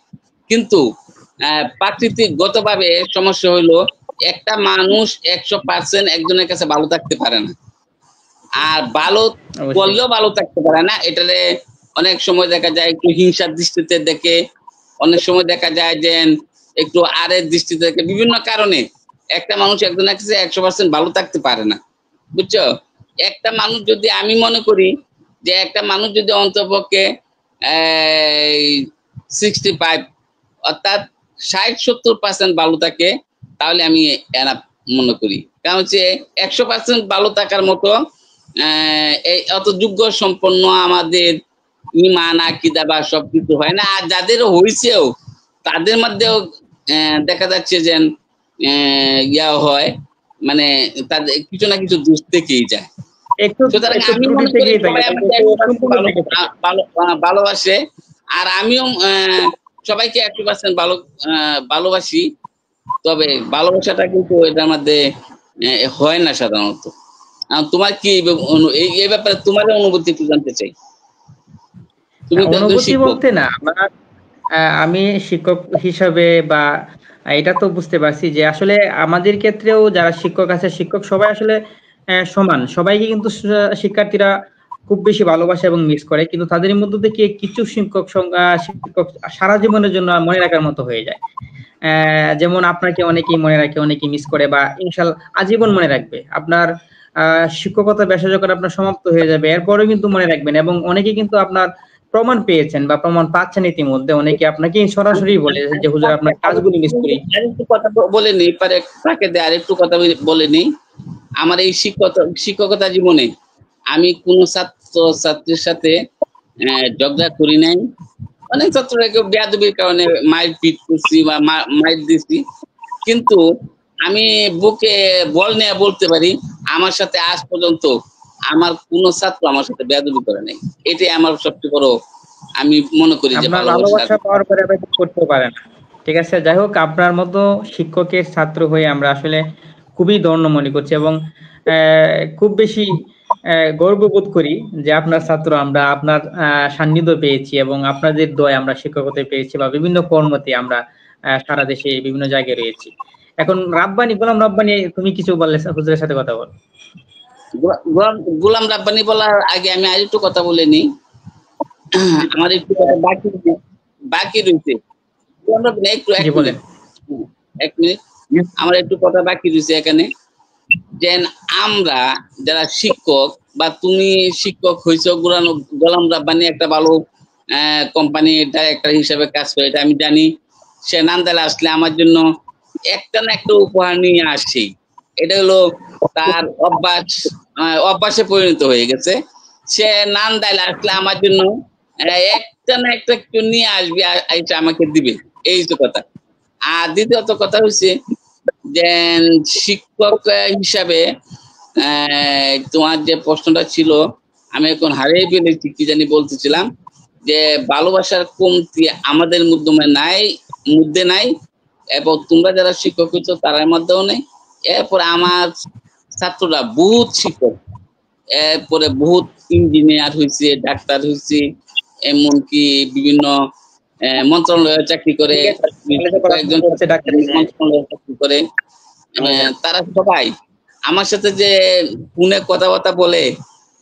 কিন্তু প্রাকৃতিক গতভাবে সমস্যা হইলো, একটা মানুষ 100% একজনের কাছে ভালো থাকতে পারে না। আর ভালো অবশ্যই। বললেও ভালো থাকতে পারে না। এটারে অনেক সময় দেখা যায় একটু হিংসার দৃষ্টিতে দেখে, অনেক সময় দেখা যায় যে একটু আরের দৃষ্টিতে দেখে। বিভিন্ন কারণে একটা মানুষ একজনের কাছে 100% ভালো থাকতে পারে না, বুঝছো? একটা মানুষ যদি, আমি মনে করি যে একটা মানুষ যদি অন্তপক্ষে 65 অর্থাৎ 60-70% ভালো থাকে, তাহলে আমি এনাফ মনে করি। কারণ হচ্ছে 100% ভালো থাকার মতো এই অত যোগ্য সম্পন্ন আমাদের ইমান আকীদা বা সবকিছু হয় না। আর যাদের হইছেও তাদের মধ্যেও দেখা যাচ্ছে যে ইয়া হয়, মানে তাদের কিছু না কিছু দোষ থেকেই যায়। একটু সুতরাং একটু আমি ত্রুটি মনে করি থেকেই থাকে, সবাই তবে আমাকে একটু 100% সম্পূর্ণ থেকে থাকে। ভালোবাসে। আর আমিও সবাইকে 100% ভালোবাসি। তবে ভালোবাসাটা কিন্তু এটার মধ্যে হয় না সাধারণত। তোমার কি এই ব্যাপারে তোমার অনুভূতি একটু জানতে চাই। তুমি তো একজন অনুভূতি শিক্ষক। বলতে না, আমি শিক্ষক হিসাবে বা এটা তো বুঝতে পারছি যে আসলে আমাদের ক্ষেত্রেও যারা শিক্ষক আছে, শিক্ষক সবাই আসলে সমান, সবাইকে কিন্তু শিক্ষার্থীরা খুব বেশি ভালোবাসে এবং মিস করে, কিন্তু তাদের মধ্যে থেকে কিছু শিক্ষক সারা জীবনের জন্য মনে রাখার মতো হয়ে যায়। যেমন আপনাকে অনেকেই মনে রাখে, অনেকেই মিস করে, বা ইনশাল্লাহ আজীবন মনে রাখবে। আপনার শিক্ষকতা পেশা যখন আপনার সমাপ্ত হয়ে যাবে এরপরেও কিন্তু মনে রাখবেন, এবং অনেকে কিন্তু আপনার প্রমাণ পেয়েছেন বা প্রমাণ পাচ্ছেন ইতিমধ্যে, অনেকে আপনাকে সরাসরি বলে যে হুজুর আপনার কাজগুলি মিস করি। আরেকটু কথা বলে নি পারে, তাকে আরেকটু কথা বলে নি। আমার এই শিক্ষকতা জীবনে আমি কোন ছাত্র ছাত্রীর সাথে ঝগড়া করি নাই। অনেক ছাত্ররা কেউ বেয়াদবির কারণে মাইর পিট করছি বা মাইর দিচ্ছি, কিন্তু আমি বুকে বল নিয়ে বলতে পারি আমার সাথে আজ পর্যন্ত আমার কোন ছাত্র আমার সাথে বেয়াদবি করে নাই। এটাই আমার সবচেয়ে বড়, আমি মনে করি যে আপনার ভালোবাসা। ভালোবাসা পাওয়ার পরে আপনি করতে পারেন। ঠিক আছে, যাই হোক, আপনার মতো শিক্ষকের ছাত্র হয়ে আমরা আসলে খুবই ধন্য মনে করছি এবং খুব বেশি গর্ববোধ করি যে আপনার ছাত্র আমরা, আপনার সান্নিধ্য পেয়েছি এবং আপনাদের দয় আমরা শিক্ষকতা পেয়েছি বা বিভিন্ন কর্মতে আমরা সারা দেশে বিভিন্ন জায়গায় রয়েছি। এখন রাব্বানি, গোলাম রাব্বানি, তুমি কিছু বললে হুজুরের সাথে কথা বল। গোলাম রাব্বানি বলার আগে আমি আরেকটু কথা বলে নিই। আমার একটু কথা বাকি রয়েছে। গোলাম রাব্বানি একটু জি বলেন। এক মিনিট, আমার একটু কথা বাকি রয়েছে এখানে। যে আমরা যারা শিক্ষক বা তুমি শিক্ষক হয়েছো, গোলাম রাব্বানি একটা ভালো কোম্পানির ডাইরেক্টর হিসেবে কাজ করে, এটা আমি জানি। সে নান্দাইলে আসলে আমার জন্য একটা না একটা উপহার নিয়ে আসে। এটা হলো তার অভ্যাসে পরিণত হয়ে গেছে। সে নান্দাইলে আসলে আমার জন্য একটা না একটা একটু নিয়ে আসবে, এটা আমাকে দিবে, এই তো কথা। আর দ্বিতীয়ত কথা হচ্ছে যে শিক্ষক হিসাবে তোমার যে প্রশ্নটা ছিল আমি এখন হারিয়ে ফেলেছি, কি জানি বলতেছিলাম, যে ভালোবাসার কমতি আমাদের মধ্যে নাই এবং তোমরা যারা শিক্ষক হইছো তার মধ্যেও নেই। এরপরে আমার ছাত্ররা বহুত শিক্ষক, এরপরে বহুত ইঞ্জিনিয়ার হয়েছে, ডাক্তার হয়েছে, এমনকি বিভিন্ন মন্ত্রণালয়ে চাকরি করে, কয়েকজন মন্ত্রণালয়ে চাকরি করে। তারা সবাই আমার সাথে যে ফোনে কথাবার্তা বলে,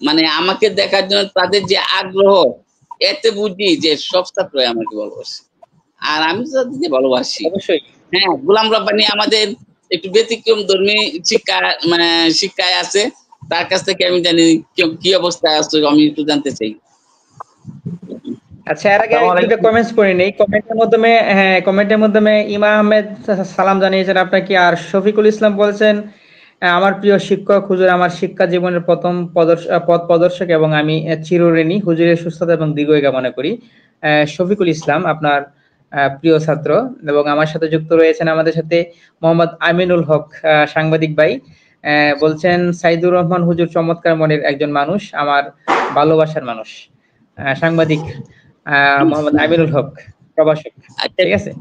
মানে আমাকে দেখার জন্য তাদের যে আগ্রহ, এতে বুঝি যে সব ছাত্রই আমাকে ভালোবাসে আর আমি তো তাদেরকে ভালোবাসি। অবশ্যই। হ্যাঁ, গোলাম রাব্বানি আমাদের একটু ব্যতিক্রম ধর্মী শিক্ষায় আছে, তার কাছ থেকে আমি জানি কি অবস্থায় আছে, আমি একটু জানতে চাই। আচ্ছা, এর আগে দুটো কমেন্টস পড়ে নেই। কমেন্টের মাধ্যমে ইমা আহমেদ সালাম জানিয়েছেন আপনাকে, আর শফিকুল ইসলাম বলছেন আমার প্রিয় শিক্ষক হুজুর আমার শিক্ষা জীবনের প্রথম পথ প্রদর্শক এবং আমি চিরঋণী, হুজুরের সুস্থতা এবং দীর্ঘায়ু কামনা করি। শফিকুল ইসলাম আপনার প্রিয় ছাত্র এবং আমার সাথে যুক্ত রয়েছেন আমাদের সাথে মোহাম্মদ আমিনুল হক সাংবাদিক ভাই, বলছেন সাইদুর রহমান হুজুর চমৎকার মনের একজন মানুষ, আমার ভালোবাসার মানুষ। সাংবাদিক মোহাম্মদ আমিনুল হক, প্রভাষক। ঠিক আছে।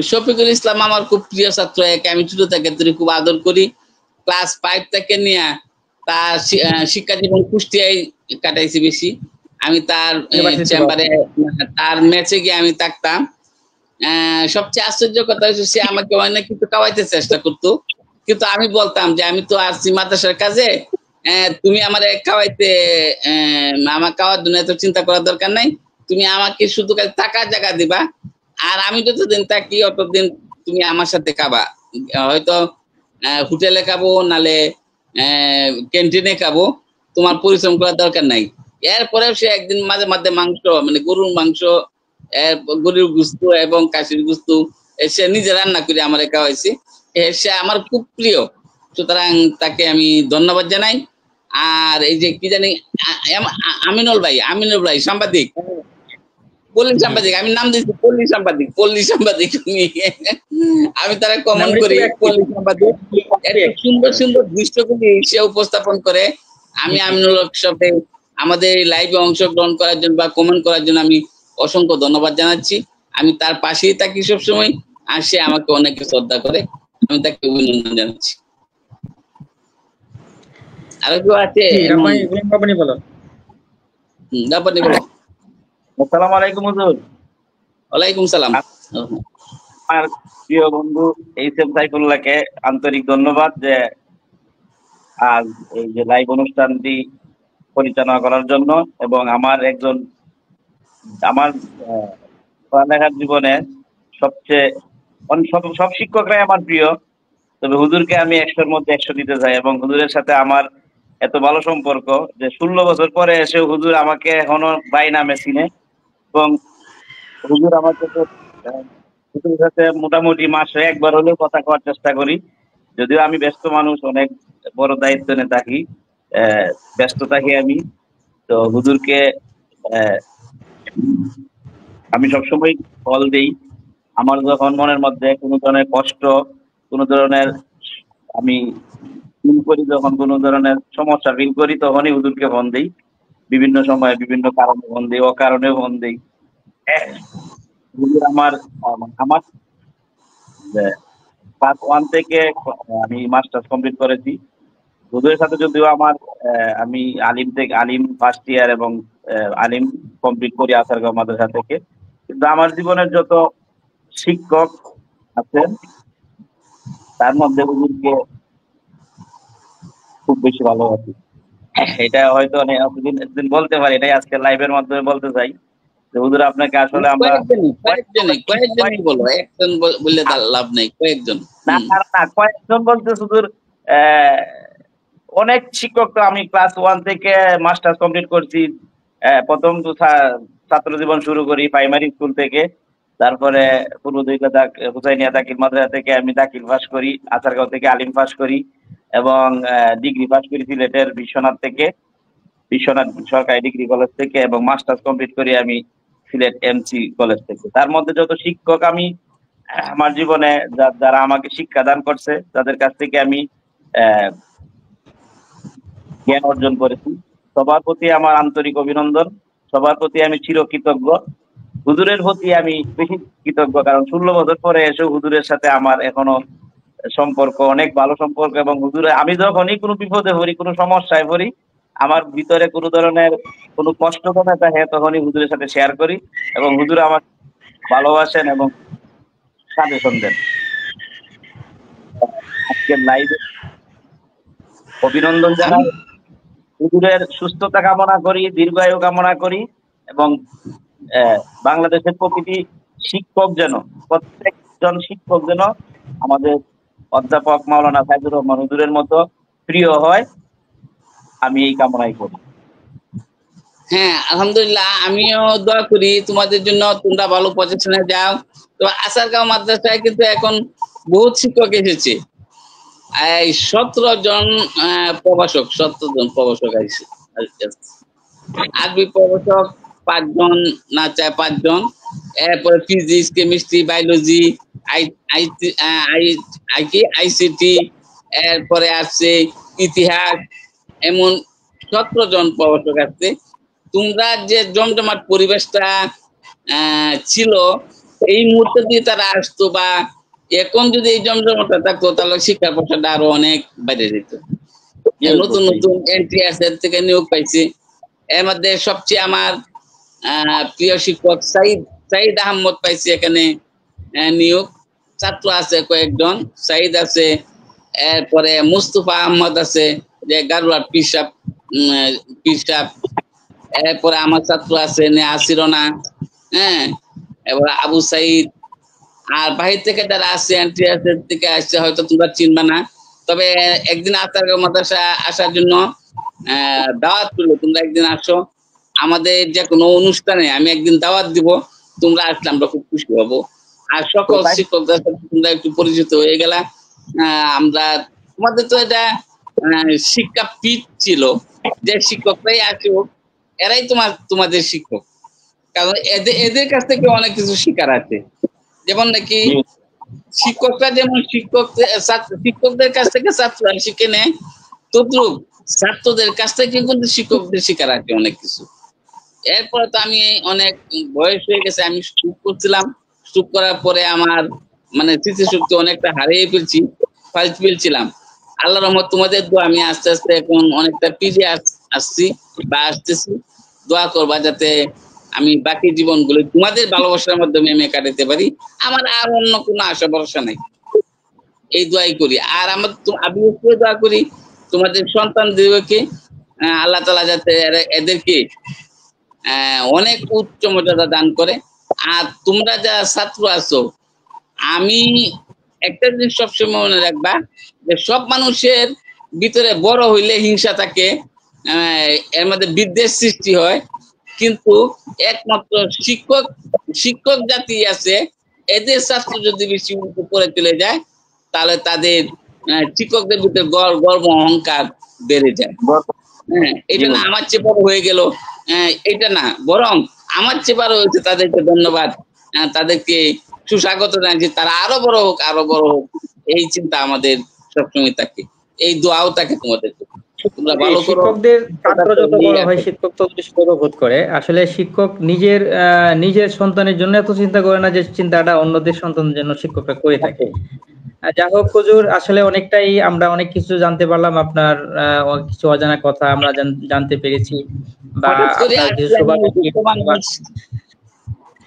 শফিকুল ইসলাম আমার খুব প্রিয় ছাত্র, একে আমি ছোট থেকে খুব আদর করি। ক্লাস 5 থেকে নিয়ে তার শিক্ষা জীবন কুষ্টিয়ায় কাটাইছি বেশি। আমি তার চেম্বারে, তার ম্যাচে গিয়ে আমি থাকতাম। সবচেয়ে আশ্চর্য কথা হচ্ছে সে আমাকে অনেক কিছু খাওয়াইতে চেষ্টা করতো, কিন্তু আমি বলতাম যে আমি তো আসছি মাদ্রাসার কাজে, তুমি আমার খাওয়াইতে, আমার খাওয়ার জন্য এত চিন্তা করার দরকার নাই, তুমি আমাকে শুধু টাকার জায়গা দিবা, আর আমি যতদিন থাকি অতদিন তুমি আমার সাথে খাবা, হয়তো হোটেলে খাবো নালে ক্যান্টিনে খাবো, তোমার পরিশ্রম করার দরকার নাই। এরপরেও সে একদিন মাঝে মাঝে মাংস, মানে গরুর মাংস, গরুর গুস্ত এবং কাশির গুস্ত সে নিজে রান্না করে আমার খাওয়াইছে। সে আমার খুব প্রিয়, সুতরাং তাকে আমি ধন্যবাদ জানাই। আর এই যে কি জানি আমিনুল ভাই সাংবাদিক, পল্লী সাংবাদিক, আমি নাম দিচ্ছি পল্লী সাংবাদিক আমি তারা কমন করি পল্লী সাংবাদিক। সুন্দর সুন্দর দৃশ্যগুলি সে উপস্থাপন করে। আমি আমিনুল সাথে আমাদের লাইভে অংশগ্রহণ করার জন্য বা কমেন্ট করার জন্য আমি অসংখ্য ধন্যবাদ জানাচ্ছি। আমি তার পাশেই থাকি সবসময়, আর সে আমাকে অনেক শ্রদ্ধা করে, আমি তাকে অভিনন্দন জানাচ্ছি। আর কেউ আছে? বলো। আসসালামু আলাইকুম হুজুর। ওয়ালাইকুম সালাম। আমার প্রিয় বন্ধু এইচএম সাইফুল্লাহকে আন্তরিক ধন্যবাদ যে আজ এই যে লাইভ অনুষ্ঠানটি পরিচালনা করার জন্য, এবং আমার পড়ালেখার জীবনে সবচেয়ে সব শিক্ষকরাই আমার প্রিয়, তবে হুজুরকে আমি 100-র মধ্যে 100 দিতে চাই। এবং হুজুরের সাথে আমার এত ভালো সম্পর্ক যে 16 বছর পরে এসে হুজুর আমাকে এখনো ভাই নামে চিনে, এবং হুজুর আমার হুজুরের সাথে মোটামুটি মাসে একবার হলেও কথা কওয়ার চেষ্টা করি, যদিও আমি ব্যস্ত মানুষ, অনেক বড় দায়িত্ব নিয়ে থাকি, ব্যস্ত থাকি আমি। তো হুজুরকে আমি সবসময় কল দেই আমার যখন মনের মধ্যে কোনো ধরনের কষ্ট, কোনো ধরনের আমি ফিল করি, যখন কোনো ধরনের সমস্যা ফিল করি তখনই হুজুরকে ফোন দিই। বিভিন্ন সময়ে বিভিন্ন কারণে ফোন দিই, অকারণে ফোন দিই। হুজুর আমার আমার ক্লাস 1 থেকে আমি মাস্টার্স কমপ্লিট করেছি। হুজুরের সাথে যদিও আমার আমি আলিম ফার্স্ট ইয়ার এবং আলিম কমপ্লিট করি আসারগাঁও মাদ্রাসা থেকে, কিন্তু আমার জীবনের যত শিক্ষক আছেন তার মধ্যে হুজুরকে খুব বেশি ভালোবাসি। এটা হয়তো একদিন বলতে পারি, এটাই আজকে লাইভের মাধ্যমে বলতে চাই যে হুজুর আপনাকে আসলে আমরা কয়েকজনই বলো, একজন বললে তার লাভ নেই, কয়েকজন। না কয়েকজন বলতে হুজুর অনেক শিক্ষক, তো আমি ক্লাস 1 থেকে মাস্টার্স কমপ্লিট করছি। প্রথম তো ছাত্র জীবন শুরু করি প্রাইমারি স্কুল থেকে, তারপরে পূর্ব দিঘা হুসাইনিয়া দাখিল মাদ্রাসা থেকে আমি দাখিল পাস করি, আচারগাঁও থেকে আলিম পাস করি এবং ডিগ্রি পাস করি সিলেটের বিশ্বনাথ সরকারি ডিগ্রি কলেজ থেকে, এবং মাস্টার্স কমপ্লিট করি আমি সিলেট এমসি কলেজ থেকে। তার মধ্যে যত শিক্ষক আমি আমার জীবনে যারা আমাকে শিক্ষাদান করছে, তাদের কাছ থেকে আমি জ্ঞান অর্জন করেছি, সবার প্রতি আমার আন্তরিক অভিনন্দন, সবার প্রতি আমি চিরকৃতজ্ঞ। হুজুরের প্রতি আমি বেশি কৃতজ্ঞ, কারণ 16 বছর পরে এসে হুজুরের সাথে আমার এখনো সম্পর্ক অনেক ভালো সম্পর্ক। এবং হুজুরের আমি যখনই কোনো বিপদে পড়ি, কোনো সমস্যায় পড়ি, আমার ভিতরে কোনো ধরনের কোনো কষ্ট কথা থাকে, তখনই হুজুরের সাথে শেয়ার করি এবং হুজুর আমার ভালোবাসেন এবং সাজেশন দেন। আজকের লাইভে অভিনন্দন জানাই, হুজুরের সুস্থতা কামনা করি, দীর্ঘায়ু কামনা করি, এবং বাংলাদেশের প্রতিটি প্রত্যেকজন শিক্ষক যেন আমাদের অধ্যাপক মাওলানা সাইদুর রহমান হুজুরের মতো প্রিয় হয়, আমি এই কামনাই করি। হ্যাঁ, আলহামদুলিল্লাহ, আমিও দোয়া করি তোমাদের জন্য, তোমরা ভালো পজিশনে যাও। তো আসারগাঁও মাদ্রাসায় কিন্তু এখন বহুত শিক্ষক এসেছে, 17 জন প্রভাষক, 17 জন প্রভাষক আসছে। আরবি প্রভাষক 5 জন না 5 জন, এরপরে ফিজিক্স, কেমিস্ট্রি, বায়োলজি, আইসিটি, এরপরে আছে ইতিহাস, এমন 17 জন প্রভাষক আছে। তোমরা যে জমজমাট পরিবেশটা ছিল, এই মুহূর্তে দিয়ে তারা আসতো, বা এখন যদি এই জমজমাটটা থাকতো, তাহলে শিক্ষার প্রসারটা আরো অনেক বাইরে যেত। নতুন নতুন এন্ট্রি আছে, থেকে নিয়োগ পাইছে। এর মধ্যে সবচেয়ে আমার প্রিয় শিক্ষক সাইদ আহমদ পাইছে এখানে নিয়োগ। ছাত্র আছে কয়েকজন, সাইদ আছে, এরপরে মুস্তফা আহমদ আছে, যে গারুয়ার পিসাব, এরপরে আমার ছাত্র আছে আসিরনা, হ্যাঁ, এবার আবু সাইদ। আর বাহির থেকে যারা আসছে, এন্ট্রি থেকে আসছে, হয়তো তোমরা চিনবা না, তবে একদিন আসারগাঁও মাদ্রাসা আসার জন্য দাওয়াত করলো, তোমরা একদিন আসো আমাদের যে কোনো অনুষ্ঠানে, আমি একদিন দাওয়াত দিব, তোমরা আসলে আমরা খুব খুশি হবো। আর সকল শিক্ষকদের সাথে তোমরা একটু পরিচিত হয়ে গেলা। আমরা তোমাদের তো এটা শিক্ষা পীঠ ছিল, যে শিক্ষকরাই আসো, এরাই তোমাদের শিক্ষক, কারণ এদের কাছ থেকে অনেক কিছু শিকার আছে। যেমন নাকি শিক্ষকরা যেমন শিক্ষকদের কাছ থেকে ছাত্ররা শিখে নেয়, তদ্রুপ ছাত্রদের কাছ থেকে কিন্তু শিক্ষকদের শিকার আছে অনেক কিছু। এরপরে তো আমি অনেক বয়স হয়ে গেছে, আমি স্ট্রোক করছিলাম, স্ট্রোক করার পরে আমার মানে স্মৃতিশক্তি অনেকটা হারিয়ে ফেলছিলাম। আল্লাহর রহমত, তোমাদের দোয়া, আমি আস্তে আস্তে এখন অনেকটা পিছিয়ে আসছি বা আসতেছি। দোয়া করবা যাতে আমি বাকি জীবনগুলো তোমাদের ভালোবাসার মাধ্যমে আমি কাটাতে পারি, আমার আর অন্য কোনো আশা ভরসা নাই, এই দোয়াই করি। আর আমার আমি দোয়া করি তোমাদের সন্তানদেরকে আল্লাহ তাআলা যাতে এদেরকে অনেক উচ্চ মর্যাদা দান করে। আর তোমরা যারা ছাত্র আছো, আমি একটা জিনিস সবসময় মনে রাখবা, যে সব মানুষের ভিতরে বড় হইলে হিংসা থাকে, এর মধ্যে বিদ্বেষ সৃষ্টি হয়, কিন্তু একমাত্র শিক্ষক জাতি আছে, এদের ছাত্র যদি বেশি উপরে চলে যায়, তাহলে তাদের শিক্ষকদের ভিতরে গর্ব অহংকার বেড়ে যায়। হ্যাঁ, এটা না আমার চেয়ে বড় হয়ে গেল, এটা না, বরং আমার চেয়ে বড় হয়েছে, তাদেরকে ধন্যবাদ, তাদেরকে সুস্বাগত জানাচ্ছি, তারা আরো বড় হোক, আরো বড় হোক, এই চিন্তা আমাদের সবসময় থাকে। এই দোয়াও থাকে তোমাদের জন্য। তোমরা এই ভালো করো। শিক্ষকদের ছাত্র যত বড় হয় শিক্ষক তত বেশি গর্ববোধ করে। আসলে শিক্ষক নিজের সন্তানের জন্য এত চিন্তা করে না, যে চিন্তাটা অন্যদের সন্তানের জন্য শিক্ষকরা করে থাকে। যা হোক হুজুর, আসলে অনেকটাই আমরা অনেক কিছু জানতে পারলাম, আপনার কিছু অজানা কথা আমরা জানতে পেরেছি, বা হঠাৎ করে আপনার কিছু আসলে আমি স্বভাব অসুস্থ মানুষ।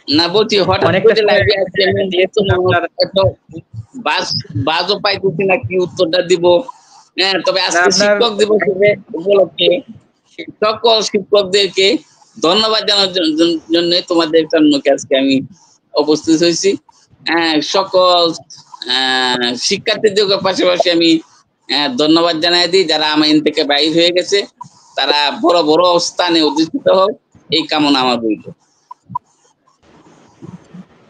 না বলছি হঠাৎ অনেকটা করে সময় লাইভে আসছি আমি অসুস্থ মানুষ, আপনার এত বাজও পাইতেছি না কি উত্তরটা দিব। হ্যাঁ, তবে আজকে আপনার শিক্ষক দিবস উপলক্ষে সকল শিক্ষকদেরকে ধন্যবাদ জানানোর জন্য তোমাদের সম্মুখে আজকে আমি উপস্থিত হয়েছি। সকল শিক্ষার্থীদের পাশাপাশি আমি ধন্যবাদ জানাই দিই, যারা আমার ইন থেকে বাইর হয়ে গেছে তারা বড় বড় স্থানে অধিষ্ঠিত হোক, এই কামনা আমার রইল।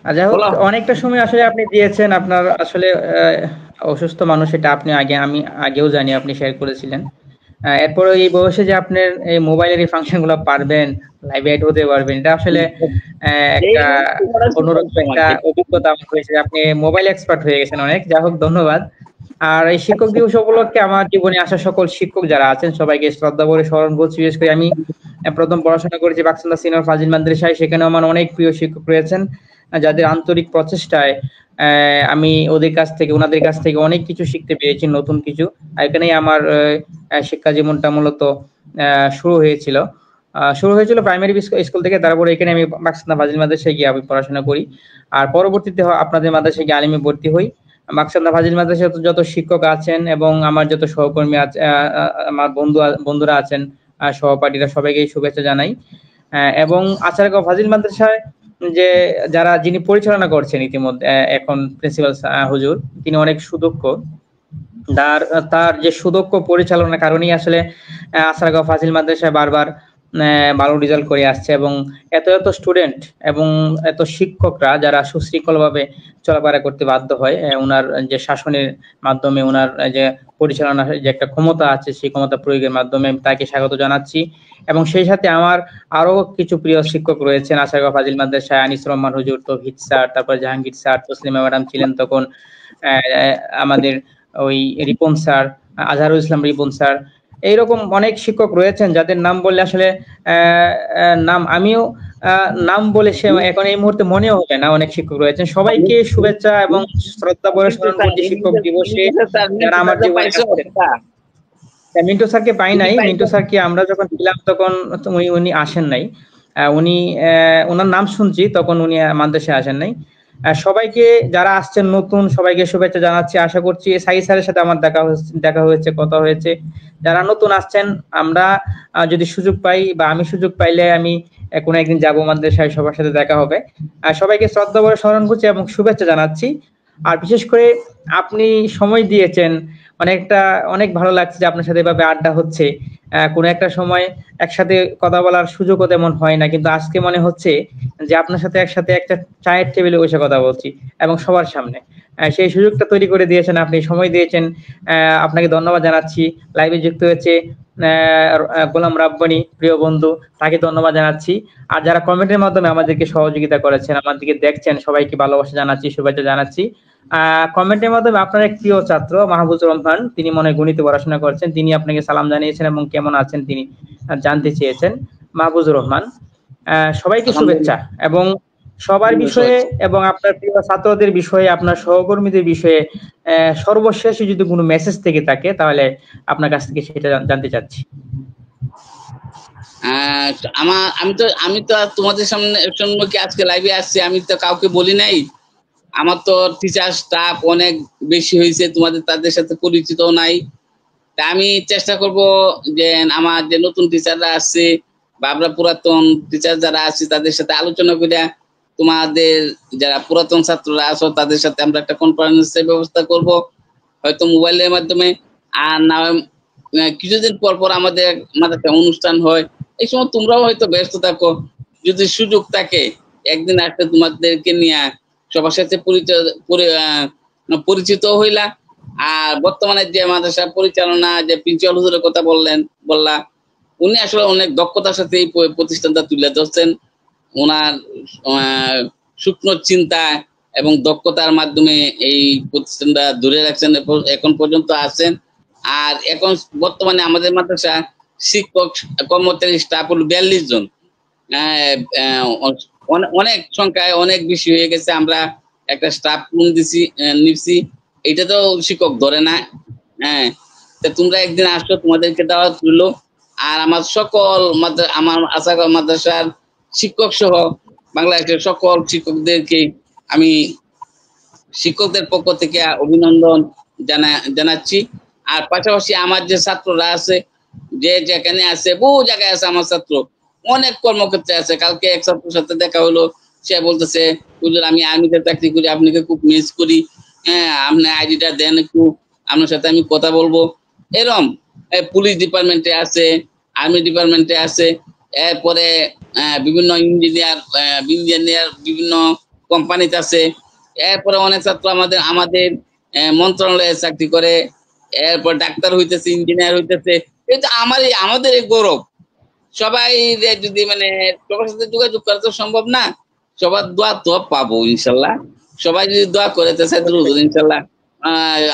যাই হোক, অনেকটা সময় আসলে আপনি দিয়েছেন। আপনার আসলে অসুস্থ মানুষ, এটা আমি আগেও জানি, আপনি শেয়ার করেছিলেন। এরপরে এই বয়সে যে আপনার এই মোবাইলের এই ফাংশন গুলো পারবেন, লাইভ এড হতে পারবেন, এটা আসলে একটা অন্যরকম একটা অভিজ্ঞতা আমার হয়েছে। আপনি মোবাইল এক্সপার্ট হয়ে গেছেন অনেক। যাই হোক, ধন্যবাদ। আর এই শিক্ষক দিবস উপলক্ষে আমার জীবনে আসা সকল শিক্ষক যারা আছেন সবাইকে শ্রদ্ধা করে স্মরণ করছি। বিশেষ করে আমি প্রথম পড়াশোনা করেছি বাকসুন্দা সিনিয়র ফাজিল মাদ্রাসায়। সেখানে আমার অনেক প্রিয় শিক্ষক রয়েছেন, যাদের আন্তরিক প্রচেষ্টায় আমি ওনাদের কাছ থেকে অনেক কিছু শিখতে পেরেছি, নতুন কিছু। এখানেই আমার শিক্ষা জীবনটা মূলত শুরু হয়েছিল প্রাইমারি স্কুল থেকে। তারপরে এখানে আমি বাকসুন্দা ফাজিল মাদ্রাসায় গিয়ে আমি পড়াশোনা করি, আর পরবর্তীতে আপনাদের মাদ্রাসায় গিয়ে আলিমে ভর্তি হই। বাকসুন্দা ফাজিল মাদ্রাসায় যত শিক্ষক আছেন এবং আমার যত সহকর্মী আছে, আমার বন্ধুরা আছেন, সহপাঠীরা, সবাইকে শুভেচ্ছা জানাই। এবং আচারগাঁও ফাজিল মাদ্রাসায় যিনি পরিচালনা করছেন ইতিমধ্যে, এখন প্রিন্সিপাল হুজুর, তিনি অনেক সুদক্ষ। তার যে সুদক্ষ পরিচালনার কারণেই আসলে আচারগাঁও ফাজিল মাদ্রাসায় বারবার ভালো রেজাল্ট করে আসছে, এবং এত স্টুডেন্ট এবং এত শিক্ষকরা যারা সুশৃঙ্খল ভাবে চলাফেরা করতে বাধ্য হয়, ওনার যে শাসনের মাধ্যমে, ওনার যে পরিচালনার যে একটা ক্ষমতা আছে, সেই ক্ষমতা প্রয়োগের মাধ্যমে তাকে স্বাগত জানাচ্ছি। এবং সেই সাথে আমার আরো কিছু প্রিয় শিক্ষক রয়েছেন আচারগাঁও ফাজিল মাদ্রাসায়, আনিস রহমান হুজুর, তৌহিদ স্যার, তারপর জাহাঙ্গীর স্যার, তসলিমা ম্যাডাম ছিলেন তখন, আমাদের ওই রিপন স্যার, আজহারুল ইসলাম রিপন স্যার, এইরকম অনেক শিক্ষক রয়েছেন যাদের নাম বললে আসলে আমিও নাম বলে সে এখন এই মুহূর্তে মনেও হবে না। অনেক শিক্ষক রয়েছেন, সবাইকে শুভেচ্ছা এবং শ্রদ্ধা করে স্মরণ করছি শিক্ষক দিবসে, যারা আমার জীবনে মিন্টু স্যারকে পাই নাই। মিন্টু স্যারকে আমরা যখন ছিলাম তখন উনি আসেন নাই। ওনার নাম শুনছি, তখন উনি মাদ্রাসায় আসেন নাই। সবাইকে যারা আসছেন নতুন, সবাইকে শুভেচ্ছা জানাচ্ছি। আশা করছি সাই স্যারের সাথে আমার দেখা হয়েছে, কথা হয়েছে। যারা নতুন আসছেন, আমরা যদি সুযোগ পাই বা আমি সুযোগ পাইলে আমি কোনো একদিন যাবো মাদ্রাসায়, সবার সাথে দেখা হবে। সবাইকে শ্রদ্ধা করে স্মরণ করছি এবং শুভেচ্ছা জানাচ্ছি। আর বিশেষ করে আপনি সময় দিয়েছেন, অনেক ভালো লাগছে যে আপনার সাথে এভাবে আড্ডা হচ্ছে। কোনো একটা সময় একসাথে কথা বলার সুযোগও তেমন হয় না, কিন্তু আজকে মনে হচ্ছে যে আপনার সাথে একসাথে একটা চায়ের টেবিলে বসে কথা বলছি এবং সবার সামনে। সেই সুযোগটা তৈরি করে দিয়েছেন, আপনি সময় দিয়েছেন, আপনাকে ধন্যবাদ জানাচ্ছি। লাইভে যুক্ত হয়েছে গোলাম রাব্বানি, প্রিয় বন্ধু, তাকে ধন্যবাদ জানাচ্ছি। আর যারা কমেন্টের মাধ্যমে আমাদেরকে সহযোগিতা করেছেন, আমাদেরকে দেখছেন, সবাইকে ভালোবাসা জানাচ্ছি, শুভেচ্ছা জানাচ্ছি। কমেন্টের মাধ্যমে আপনার এক প্রিয় ছাত্র মাহবুবুর রহমান, তিনি মনে হয় গণিতে পড়াশোনা করছেন, তিনি আপনাকে সালাম জানিয়েছেন এবং কেমন আছেন তিনি জানতে চেয়েছেন। মাহবুবুর রহমান, সবাইকে শুভেচ্ছা এবং সবার বিষয়ে এবং আপনার প্রিয় ছাত্রদের বিষয়ে, আপনার সহকর্মীদের বিষয়ে সর্বশেষ যদি কোনো মেসেজ থেকে থাকে তাহলে আপনার কাছ থেকে সেটা জানতে চাচ্ছি। আমি তো তোমাদের সম্মুখে আজকে লাইভে আসছি, আমি তো কাউকে বলি নাই। আমার তো টিচার স্টাফ অনেক বেশি হয়েছে, তাদের সাথে পরিচিত নাই। তা আমি চেষ্টা করব যে আমার যে নতুন টিচাররা আসছে বা আমরা পুরাতন টিচার যারা আছে তাদের সাথে আলোচনা করে, তোমাদের যারা পুরাতন ছাত্ররা আছো তাদের সাথে আমরা একটা কনফারেন্সের ব্যবস্থা করব, হয়তো মোবাইলের মাধ্যমে। আর না কিছুদিন পর পর আমাদের একটা অনুষ্ঠান হয়, এই সময় তোমরাও হয়তো ব্যস্ত থাকো। যদি সুযোগ থাকে একদিন একটা তোমাদেরকে নিয়ে সবার সাথে পরিচিত হইলা। আর বর্তমানে যে মাদ্রাসা পরিচালনা যে প্রিন্সিপাল হুজুরের কথা বললা, উনি আসলে অনেক দক্ষতার সাথে এই প্রতিষ্ঠানটা তুলে ধরছেন। ওনার সূক্ষ্ম চিন্তা এবং দক্ষতার মাধ্যমে এই প্রতিষ্ঠানটা ধরে রাখছেন, এখন পর্যন্ত আছেন। আর এখন বর্তমানে আমাদের মাদ্রাসা শিক্ষক কর্মচারী স্টাফ হলো 42 জন। অনেক সংখ্যায় অনেক বেশি হয়ে গেছে। আমরা একটা স্টাফ রুম নিচ্ছি, এটা তো শিক্ষক ধরে না। হ্যাঁ, তোমরা একদিন আসো, তোমাদেরকে দাওয়াত রইলো। আর আমার সকল আমার আশাগর মাদ্রাসার শিক্ষক সহ বাংলাদেশের সকল শিক্ষকদেরকে আমি শিক্ষকদের পক্ষ থেকে অভিনন্দন জানাচ্ছি। আর পাশাপাশি আমার যে ছাত্ররা আছে, যে যেখানে আছে, বহু জায়গায় আছে আমার ছাত্র, অনেক কর্মক্ষেত্রে আছে। কালকে এক ছাত্রের সাথে দেখা হলো, সে বলতেছে হুজুর আমি আর্মিতে চাকরি করি, আপনাকে খুব মিস করি, হ্যাঁ আপনি আইডিটা দেন একটু, আপনার সাথে আমি কথা বলবো। এরকম পুলিশ ডিপার্টমেন্টে আছে, আর্মি ডিপার্টমেন্টে আছে, এরপরে বিভিন্ন ইঞ্জিনিয়ার বিভিন্ন কোম্পানিতে আছে। এরপরে অনেক ছাত্র আমাদের মন্ত্রণালয়ে চাকরি করে, এরপর ডাক্তার হইতেছে, ইঞ্জিনিয়ার হইতেছে। এটা আমাদের এই গৌরব। সবাই যদি মানে সবার সাথে যোগাযোগ করা তো সম্ভব না, সবার দোয়া তো পাবো ইনশাল্লাহ। সবাই যদি দোয়া করে ইনশাল্লাহ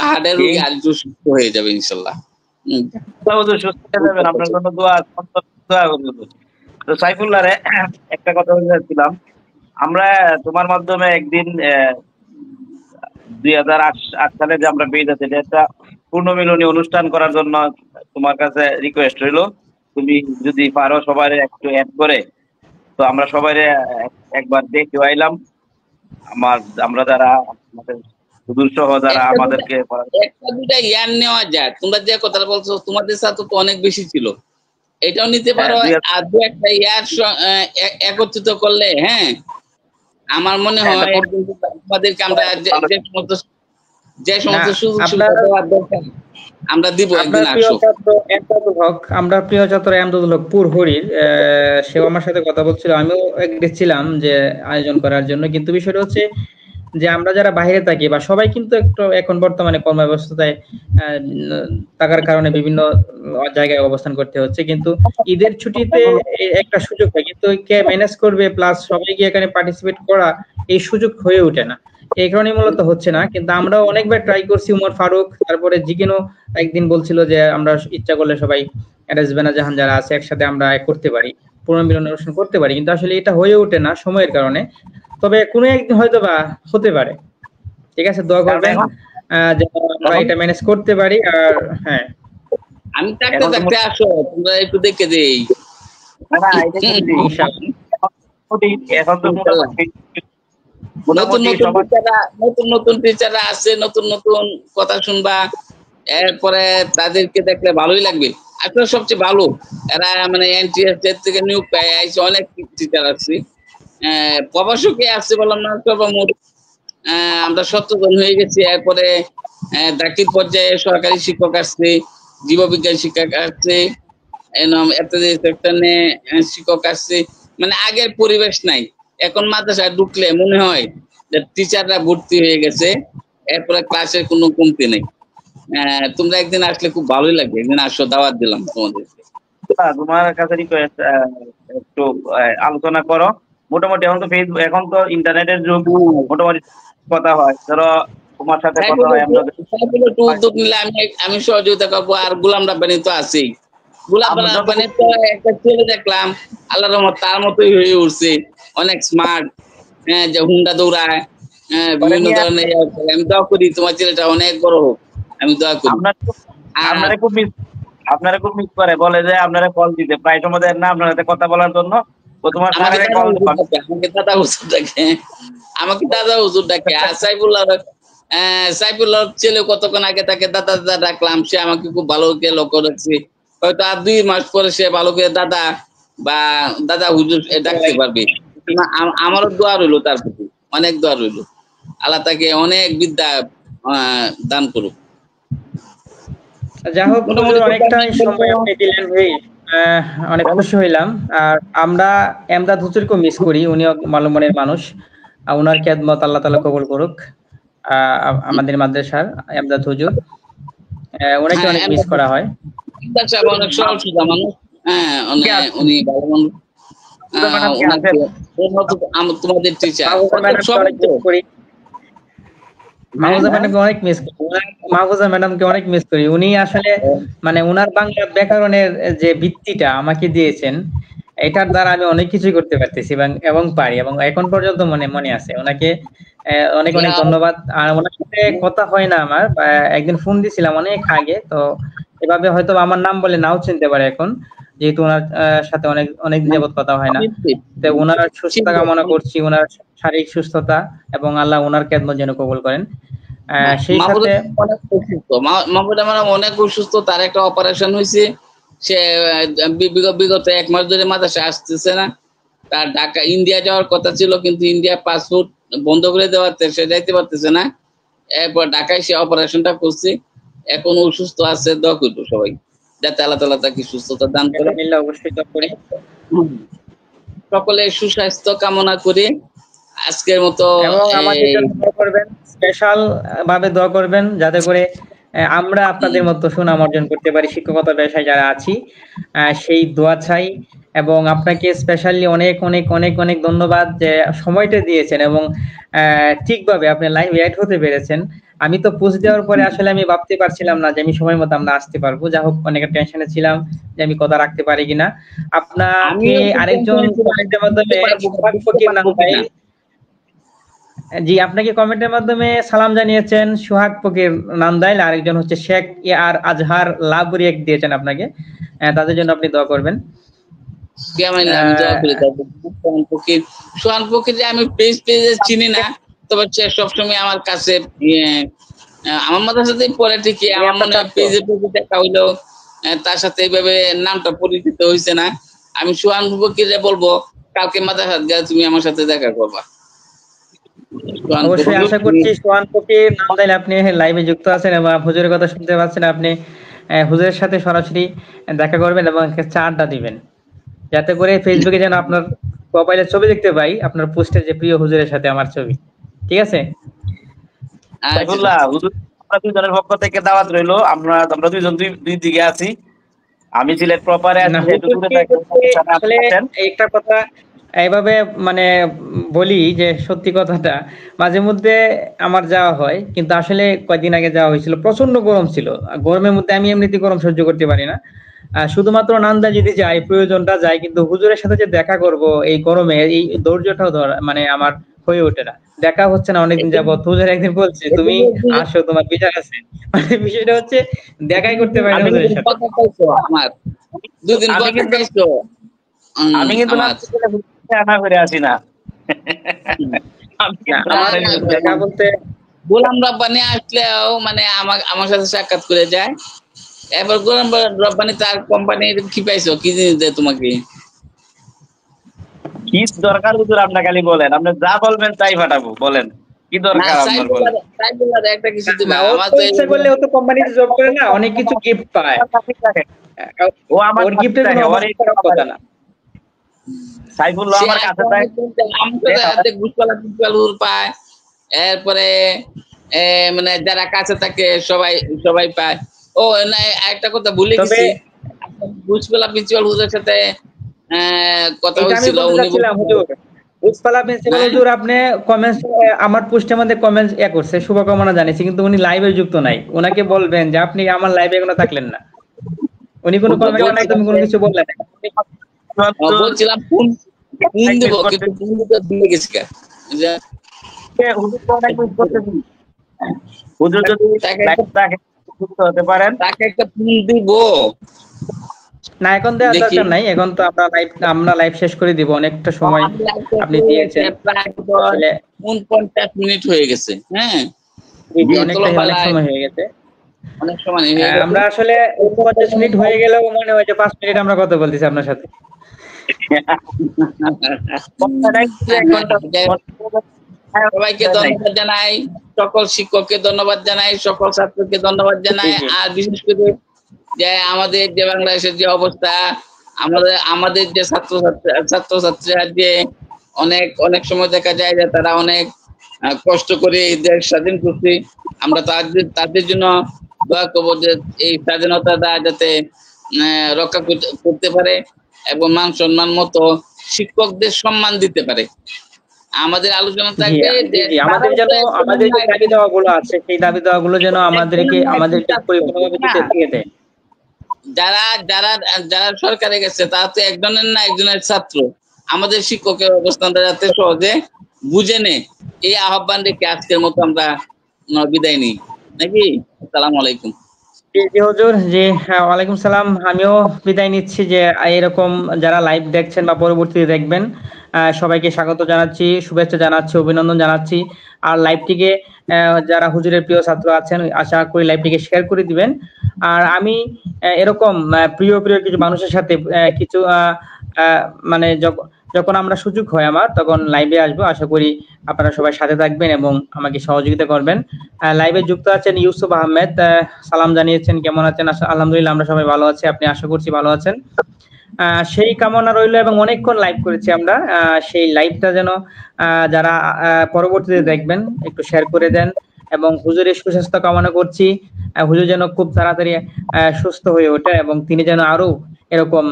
হার্টের রোগী আর একটু সুস্থ হয়ে যাবে ইনশাল্লাহ। সুস্থ হয়ে যাবেন, আপনার জন্য দোয়া করব। তো সাইফুল্লাহ রে একটা কথা বলতে চাচ্ছিলাম, আমরা তোমার মাধ্যমে একদিন 2008 সালে যে আমরা পেয়ে যাচ্ছি, একটা পূর্ণমিলনী অনুষ্ঠান করার জন্য তোমার কাছে রিকোয়েস্ট রইলো, তুমি যদি পারো সবাই একটু অ্যাড করে, তো আমরা সবাই একবার দেখে আইলাম। আমরা যারা আমাদের হুজুর সহ যারা আমাদেরকে একটা দুটা ইয়ার নেওয়া যায়। তোমরা যে কথাটা বলছো, তোমাদের সাথে তো অনেক বেশি ছিল, এটাও নিতে পারো। আর দু একটা ইয়ার একত্রিত করলে, হ্যাঁ আমার মনে হয় আমাদেরকে আমরা যে সমস্ত সুযোগ সুবিধা দেওয়ার দরকার আমরা দিব। একদিন আসো। আমরা প্রিয় ছাত্র এমদাদুল হক পুরহরির, সেও আমার সাথে কথা বলছিল, আমিও এগ্রি ছিলাম যে আয়োজন করার জন্য। কিন্তু বিষয়টা হচ্ছে যে আমরা যারা বাইরে থাকি বা সবাই কিন্তু একটু এখন বর্তমানে কর্মব্যস্ততায় থাকার কারণে বিভিন্ন জায়গায় অবস্থান করতে হচ্ছে, কিন্তু ঈদের ছুটিতে একটা সুযোগ হয়, কিন্তু কে ম্যানেজ করবে প্লাস সবাইকে এখানে পার্টিসিপেট করা, এই সুযোগ হয়ে ওঠে না। এই কারণে মূলত হচ্ছে না। কিন্তু আমরা অনেকবার ট্রাই করছি, উমর ফারুক, তারপরে জিকিনও একদিন বলছিল যে আমরা ইচ্ছা করলে সবাই রাজবেনা জাহান যারা আছে একসাথে আমরা করতে পারি, পুনর্মিলন অনুষ্ঠান করতে পারি, কিন্তু আসলে এটা হয়ে ওঠে না সময়ের কারণে। তবে কোনো একদিন হয়তো বা হতে পারে। ঠিক আছে, দোয়া করবেন যেন আমরা এটা ম্যানেজ করতে পারি। আর হ্যাঁ, আমি থাকতে আসো, তোমরা একটু দেখে দেই। নতুন নতুন টিচাররা আছে, নতুন নতুন কথা শুনবা, এরপরে তাদেরকে দেখলে ভালোই লাগবে। আসলে সবচেয়ে ভালো এরা মানে এনটিএস থেকে নিয়োগ পেয়ে আইছে, অনেক টিচার আছে, প্রবাসকে আসছে বললাম না, সর্বমোট আমরা 17 জন হয়ে গেছি। এরপরে দাখিল পর্যায়ে সরকারি শিক্ষক আসছে, জীববিজ্ঞান শিক্ষক আসছে, সেকশনে শিক্ষক আসছে। মানে আগের পরিবেশ নাই। এখন মাদ্রাসায় ঢুকলে মনে হয় যে টিচাররা ভর্তি হয়ে গেছে, এরপরে ক্লাসের কোনো কমতি নেই। তোমরা একদিন আসলে খুব ভালোই লাগবে। একদিন আসো, দাওয়াত দিলাম তোমাদেরকে। তোমার কাছে রিকোয়েস্ট, একটু আলোচনা করো। মোটামুটি এখন তো ফেসবুক, এখন তো ইন্টারনেটের যুগ, মোটামুটি কথা হয়। ধরো তোমার সাথে কথা হয়, উদ্যোগ নিলে আমি সহযোগিতা করবো। আর গোলাম রাব্বানি তো আছেই। গোলাম রাব্বানি তো একটা ছেলে দেখলাম, আল্লাহর রহমত তার মতোই হয়ে উঠছে, অনেক স্মার্ট, যে হুন্ডা দৌড়ায়, বিভিন্ন ধরনের। আমি দোয়া করি তোমার ছেলেটা অনেক বড় হোক, আমি দোয়া করি। আপনারা খুব মিস করে, বলে যে আপনারা কল দিতে প্রায় সময় দেন না আপনার সাথে কথা বলার জন্য। আমাকে দাদা হুজুর ডাকে। আর সাইফুল্লাহ ছেলে কতক্ষণ আগে তাকে দাদা দাদা ডাকলাম, সে আমাকে খুব ভালো করে লক্ষ্য রাখছে। হয়তো আর 2 মাস পরে সে ভালো করে দাদা বা দাদা হুজুর ডাকতে পারবে। আমারও দোয়া রইলো তার প্রতি, অনেক দোয়া রইলো। আল্লাহ তাকে অনেক বিদ্যা দান করুক। যাই হোক, অনেকটা সময় আপনি দিলেন ভাই, অনেক খুশি হইলাম। আর আমরা এমদাদ হুজুরকে মিস করি, উনিও মালুমনের মানুষ। ওনার খেদমত আল্লাহ তাআলা কবুল করুক। আমাদের মাদ্রাসার এমদাদ হুজুর, ওনাকে অনেক মিস করা হয়। অনেক সরল সোজা মানুষ, উনি ভালো মানুষ। তোমাদের টিচার মাহফুজা ম্যাডামকে অনেক মিস করি, মাহফুজা ম্যাডামকে অনেক মিস করি। উনি আসলে মানে উনার বাংলা ব্যাকরণের যে ভিত্তিটা আমাকে দিয়েছেন, এটার দ্বারা আমি অনেক কিছুই করতে পারতেছি এবং পারি, এবং এখন পর্যন্ত মনে মনে আছে ওনাকে। অনেক অনেক ধন্যবাদ। আর ওনার সাথে কথা হয় না আমার, একদিন ফোন দিছিলাম অনেক আগে, তো এভাবে হয়তো আমার নাম বলে নাও চিনতে পারে এখন, যেহেতু ওনার সাথে অনেক অনেক দিন যাবত কথা হয় না। তো ওনার সুস্থতা কামনা করছি, ওনার শারীরিক সুস্থতা, এবং আল্লাহ ওনার খেদমত যেন কবুল করেন। সেই সাথে মাহফুজা ম্যাডাম অনেক অসুস্থ, তার একটা অপারেশন হয়েছে, সে বিগত 1 মাস ধরে মাদ্রাসায় আসতেছে না। তার ঢাকা ইন্ডিয়া যাওয়ার কথা ছিল, কিন্তু ইন্ডিয়া পাসপোর্ট বন্ধ করে দেওয়াতে সে যাইতে পারতেছে না। এরপর ঢাকায় সে অপারেশনটা করছে, এখন অসুস্থ আছে। দোয়া করবো সবাই যাতে আল্লাহ তাআলা তাকে সুস্থতা দান করে। অবশ্যই দোয়া করি। সকলে সুস্বাস্থ্য কামনা করে আজকের মতো আমাদের জন্য দোয়া করবেন, স্পেশাল ভাবে দোয়া করবেন, যাতে করে আমরা আপনাদের মতো সুনাম অর্জন করতে পারি শিক্ষকতা পেশায় যারা আছি। সেই দোয়া চাই। এবং আপনাকে স্পেশালি অনেক অনেক অনেক অনেক ধন্যবাদ যে সময়টা দিয়েছেন, এবং ঠিকভাবে আপনি লাইভ অ্যাড হতে পেরেছেন। আমি তো পোস্ট দেওয়ার পরে আসলে আমি ভাবতে পারছিলাম না যে আমি সময় মতো আমরা আসতে পারবো। যা হোক, অনেক টেনশনে ছিলাম যে আমি কথা রাখতে পারি কিনা। আপনাকে আরেকজন কমেন্টের মাধ্যমে জি, আপনাকে কমেন্টের মাধ্যমে সালাম জানিয়েছেন সোহাগ ফকির নান্দাইল, আরেকজন হচ্ছে শেখ আর আজহার লাভ রিয়েক্ট দিয়েছেন আপনাকে। তাদের জন্য আপনি দোয়া করবেন। আমি দোয়া করি। সোহান ফকির যে আমি পেজে চিনি না, তবে সে সবসময় আমার কাছে আমার মাথার সাথে পরে ঠিকই আমার মনে হয় পেজে দেখা হইলো, তার সাথে এইভাবে নামটা পরিচিত হয়েছে না। আমি সোহান ফকিরে বলবো কালকে মাদ্রাসায় গেলে তুমি আমার সাথে দেখা করবা। অবশ্যই আশা করছি সোহান ফকির নান্দাইল আপনি লাইভে যুক্ত আছেন এবং হুজুরের কথা শুনতে পাচ্ছেন। আপনি হুজুরের সাথে সরাসরি দেখা করবেন এবং চা আড্ডা দিবেন, যাতে করে ফেসবুকে যেন আপনার প্রোফাইলের ছবি দেখতে পাই, আপনার পোস্টের যে প্রিয় হুজুরের সাথে আমার ছবি। ঠিক আছে সাইফুল্লাহ, হুজুর আমরা দুজনের পক্ষ থেকে দাওয়াত রইলো। আমরা দুইজন দুই দিকে আছি। আমি সিলেট প্রপারে আছি, আসলে একটা কথা এইভাবে মানে বলি যে সত্যি কথাটা, মাঝে মধ্যে আমার যাওয়া হয়, কিন্তু আসলে কয়েকদিন আগে যাওয়া হয়েছিল, প্রচন্ড গরম ছিল। গরমের মধ্যে আমি এমনিতে গরম সহ্য করতে পারি না। শুধুমাত্র নান্দা যদি যাই প্রয়োজনটা যাই, কিন্তু হুজুরের সাথে যে দেখা করব এই গরমে, এই ধৈর্যটাও মানে আমার হয়ে ওঠে না, দেখা হচ্ছে না অনেকদিন যাবত। হুজুর একদিন বলছে তুমি আসো, তোমার বিচার আছে। মানে বিষয়টা হচ্ছে দেখাই করতে পারি না হুজুরের সাথে। আমার দুদিন পর দেখছো আমি কিন্তু আনা করে আসি না। দেখা বলতে গোলাম রব্বানি আসলেও মানে আমার সাথে সাক্ষাৎ করে যায়। এবার গোলাম রব্বানি তার কোম্পানির কি পাইছো, কি জিনিস দেয় তোমাকে? কি দরকার হুজুর আপনি খালি বলেন, আপনি যা বলবেন তাই ফাটাবো, বলেন কি দরকার আপনার বলেন। একটা কিছু দিবা, আমার তো ইচ্ছা করলে ও তো কোম্পানিতে জব করে না, অনেক কিছু গিফট পায়। ও আমার গিফটের কোনো কথা না। সাইফুল্লাহ আমার কাছে পায়, এরপরে মানে যারা কাছে থাকে সবাই পায়। ও না, একটা কথা ভুলে গেছি, বুঝপালা প্রিন্সিপাল হুজুরের সাথে কথা হয়েছিল। বুঝপালা প্রিন্সিপাল হুজুর আপনি কমেন্টস, আমার পোস্টের মধ্যে কমেন্টস করছে, শুভকামনা জানিয়েছি, কিন্তু উনি লাইভে যুক্ত নাই। ওনাকে বলবেন যে আপনি আমার লাইভে এখনো থাকলেন না। উনি কোনো কমেন্ট নাই, তুমি কোনো কিছু বললেন না। বলছিলাম ফোন দেব, কিন্তু ফোন দিতে ভুলে গেছি। হুজুর যদি হতে পারেন তাকে একটা ফোন দিব না, এখন দেওয়ার দরকার নাই। এখন তো আমরা লাইভ শেষ করে দিব, অনেকটা সময় আপনি দিয়েছেন, প্রায় 49 মিনিট হয়ে গেছে। হ্যাঁ, অনেক সময় হয়ে গেছে। অনেক সময় আমরা আসলে 50 মিনিট হয়ে গেলেও মনে হয় যে 5 মিনিট আমরা কথা বলতেছি আপনার সাথে। সবাইকে ধন্যবাদ জানাই, সকল শিক্ষককে ধন্যবাদ জানাই, সকল ছাত্রকে ধন্যবাদ জানাই। আর বিশেষ করে যে আমাদের যে বাংলাদেশের যে অবস্থা, আমাদের যে ছাত্রছাত্রীরা যে অনেক সময় দেখা যায় যে তারা অনেক কষ্ট করে দেশ স্বাধীন করছে। আমরা তাদের জন্য দোয়া করবো যে এই স্বাধীনতাটা যাতে রক্ষা করতে পারে এবং মান সম্মান মতো শিক্ষকদের সম্মান দিতে পারে। আমাদের আলোচনা জি থাকবে যে জি, আমাদের যেন আমাদের যে দাবি দেওয়া গুলো আছে সেই দাবি দেওয়া গুলো যেন আমাদেরকে পরিপূর্ণভাবে দিয়ে দেয়। যারা যারা যারা সরকারে গেছে তারা তো একজনের না একজনের ছাত্র, আমাদের শিক্ষকের অবস্থানটা যাতে সহজে বুঝে নে, এই আহ্বান রেখে আজকের মতো আমরা বিদায় নিই নাকি। আসসালামু আলাইকুম। জি জি হুজুর, জি হ্যাঁ, ওয়ালাইকুম সালাম। আমিও বিদায় নিচ্ছি যে এরকম যারা লাইভ দেখছেন বা পরবর্তীতে দেখবেন সবাইকে স্বাগত জানাচ্ছি, শুভেচ্ছা জানাচ্ছি, অভিনন্দন জানাচ্ছি। আর লাইভটিকে যারা হুজুরের প্রিয় ছাত্র আছেন আশা করি লাইভটিকে শেয়ার করে দিবেন। আর আমি এরকম প্রিয় প্রিয় কিছু মানুষের সাথে কিছু মানে যখন আমরা সুযোগ হয় আমার তখন লাইভে আসবো। আশা করি আপনারা সবাই সাথে থাকবেন এবং আমাকে সহযোগিতা করবেন। লাইভে যুক্ত আছেন ইউসুফ আহমেদ, সালাম জানিয়েছেন, কেমন আছেন? আলহামদুলিল্লাহ আমরা সবাই ভালো আছি, আপনি আশা করছি ভালো আছেন। সেই কামনা রইল এবং অনেকক্ষণ লাইভ করেছি আমরা, সেই লাইভটা যেন যারা পরবর্তীতে দেখবেন একটু শেয়ার করে দেন এবং হুজুরের সুস্বাস্থ্য কামনা করছি। হুজুর যেন খুব তাড়াতাড়ি সুস্থ হয়ে ওঠে এবং তিনি যেন আরো এরকম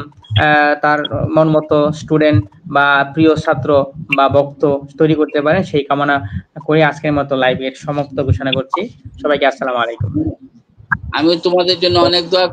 তার মন মতো স্টুডেন্ট বা প্রিয় ছাত্র বা ভক্ত তৈরি করতে পারেন, সেই কামনা করে আজকের মতো লাইভের সমাপ্ত ঘোষণা করছি। সবাইকে আসসালামু আলাইকুম। আমি তোমাদের জন্য অনেক দোয়া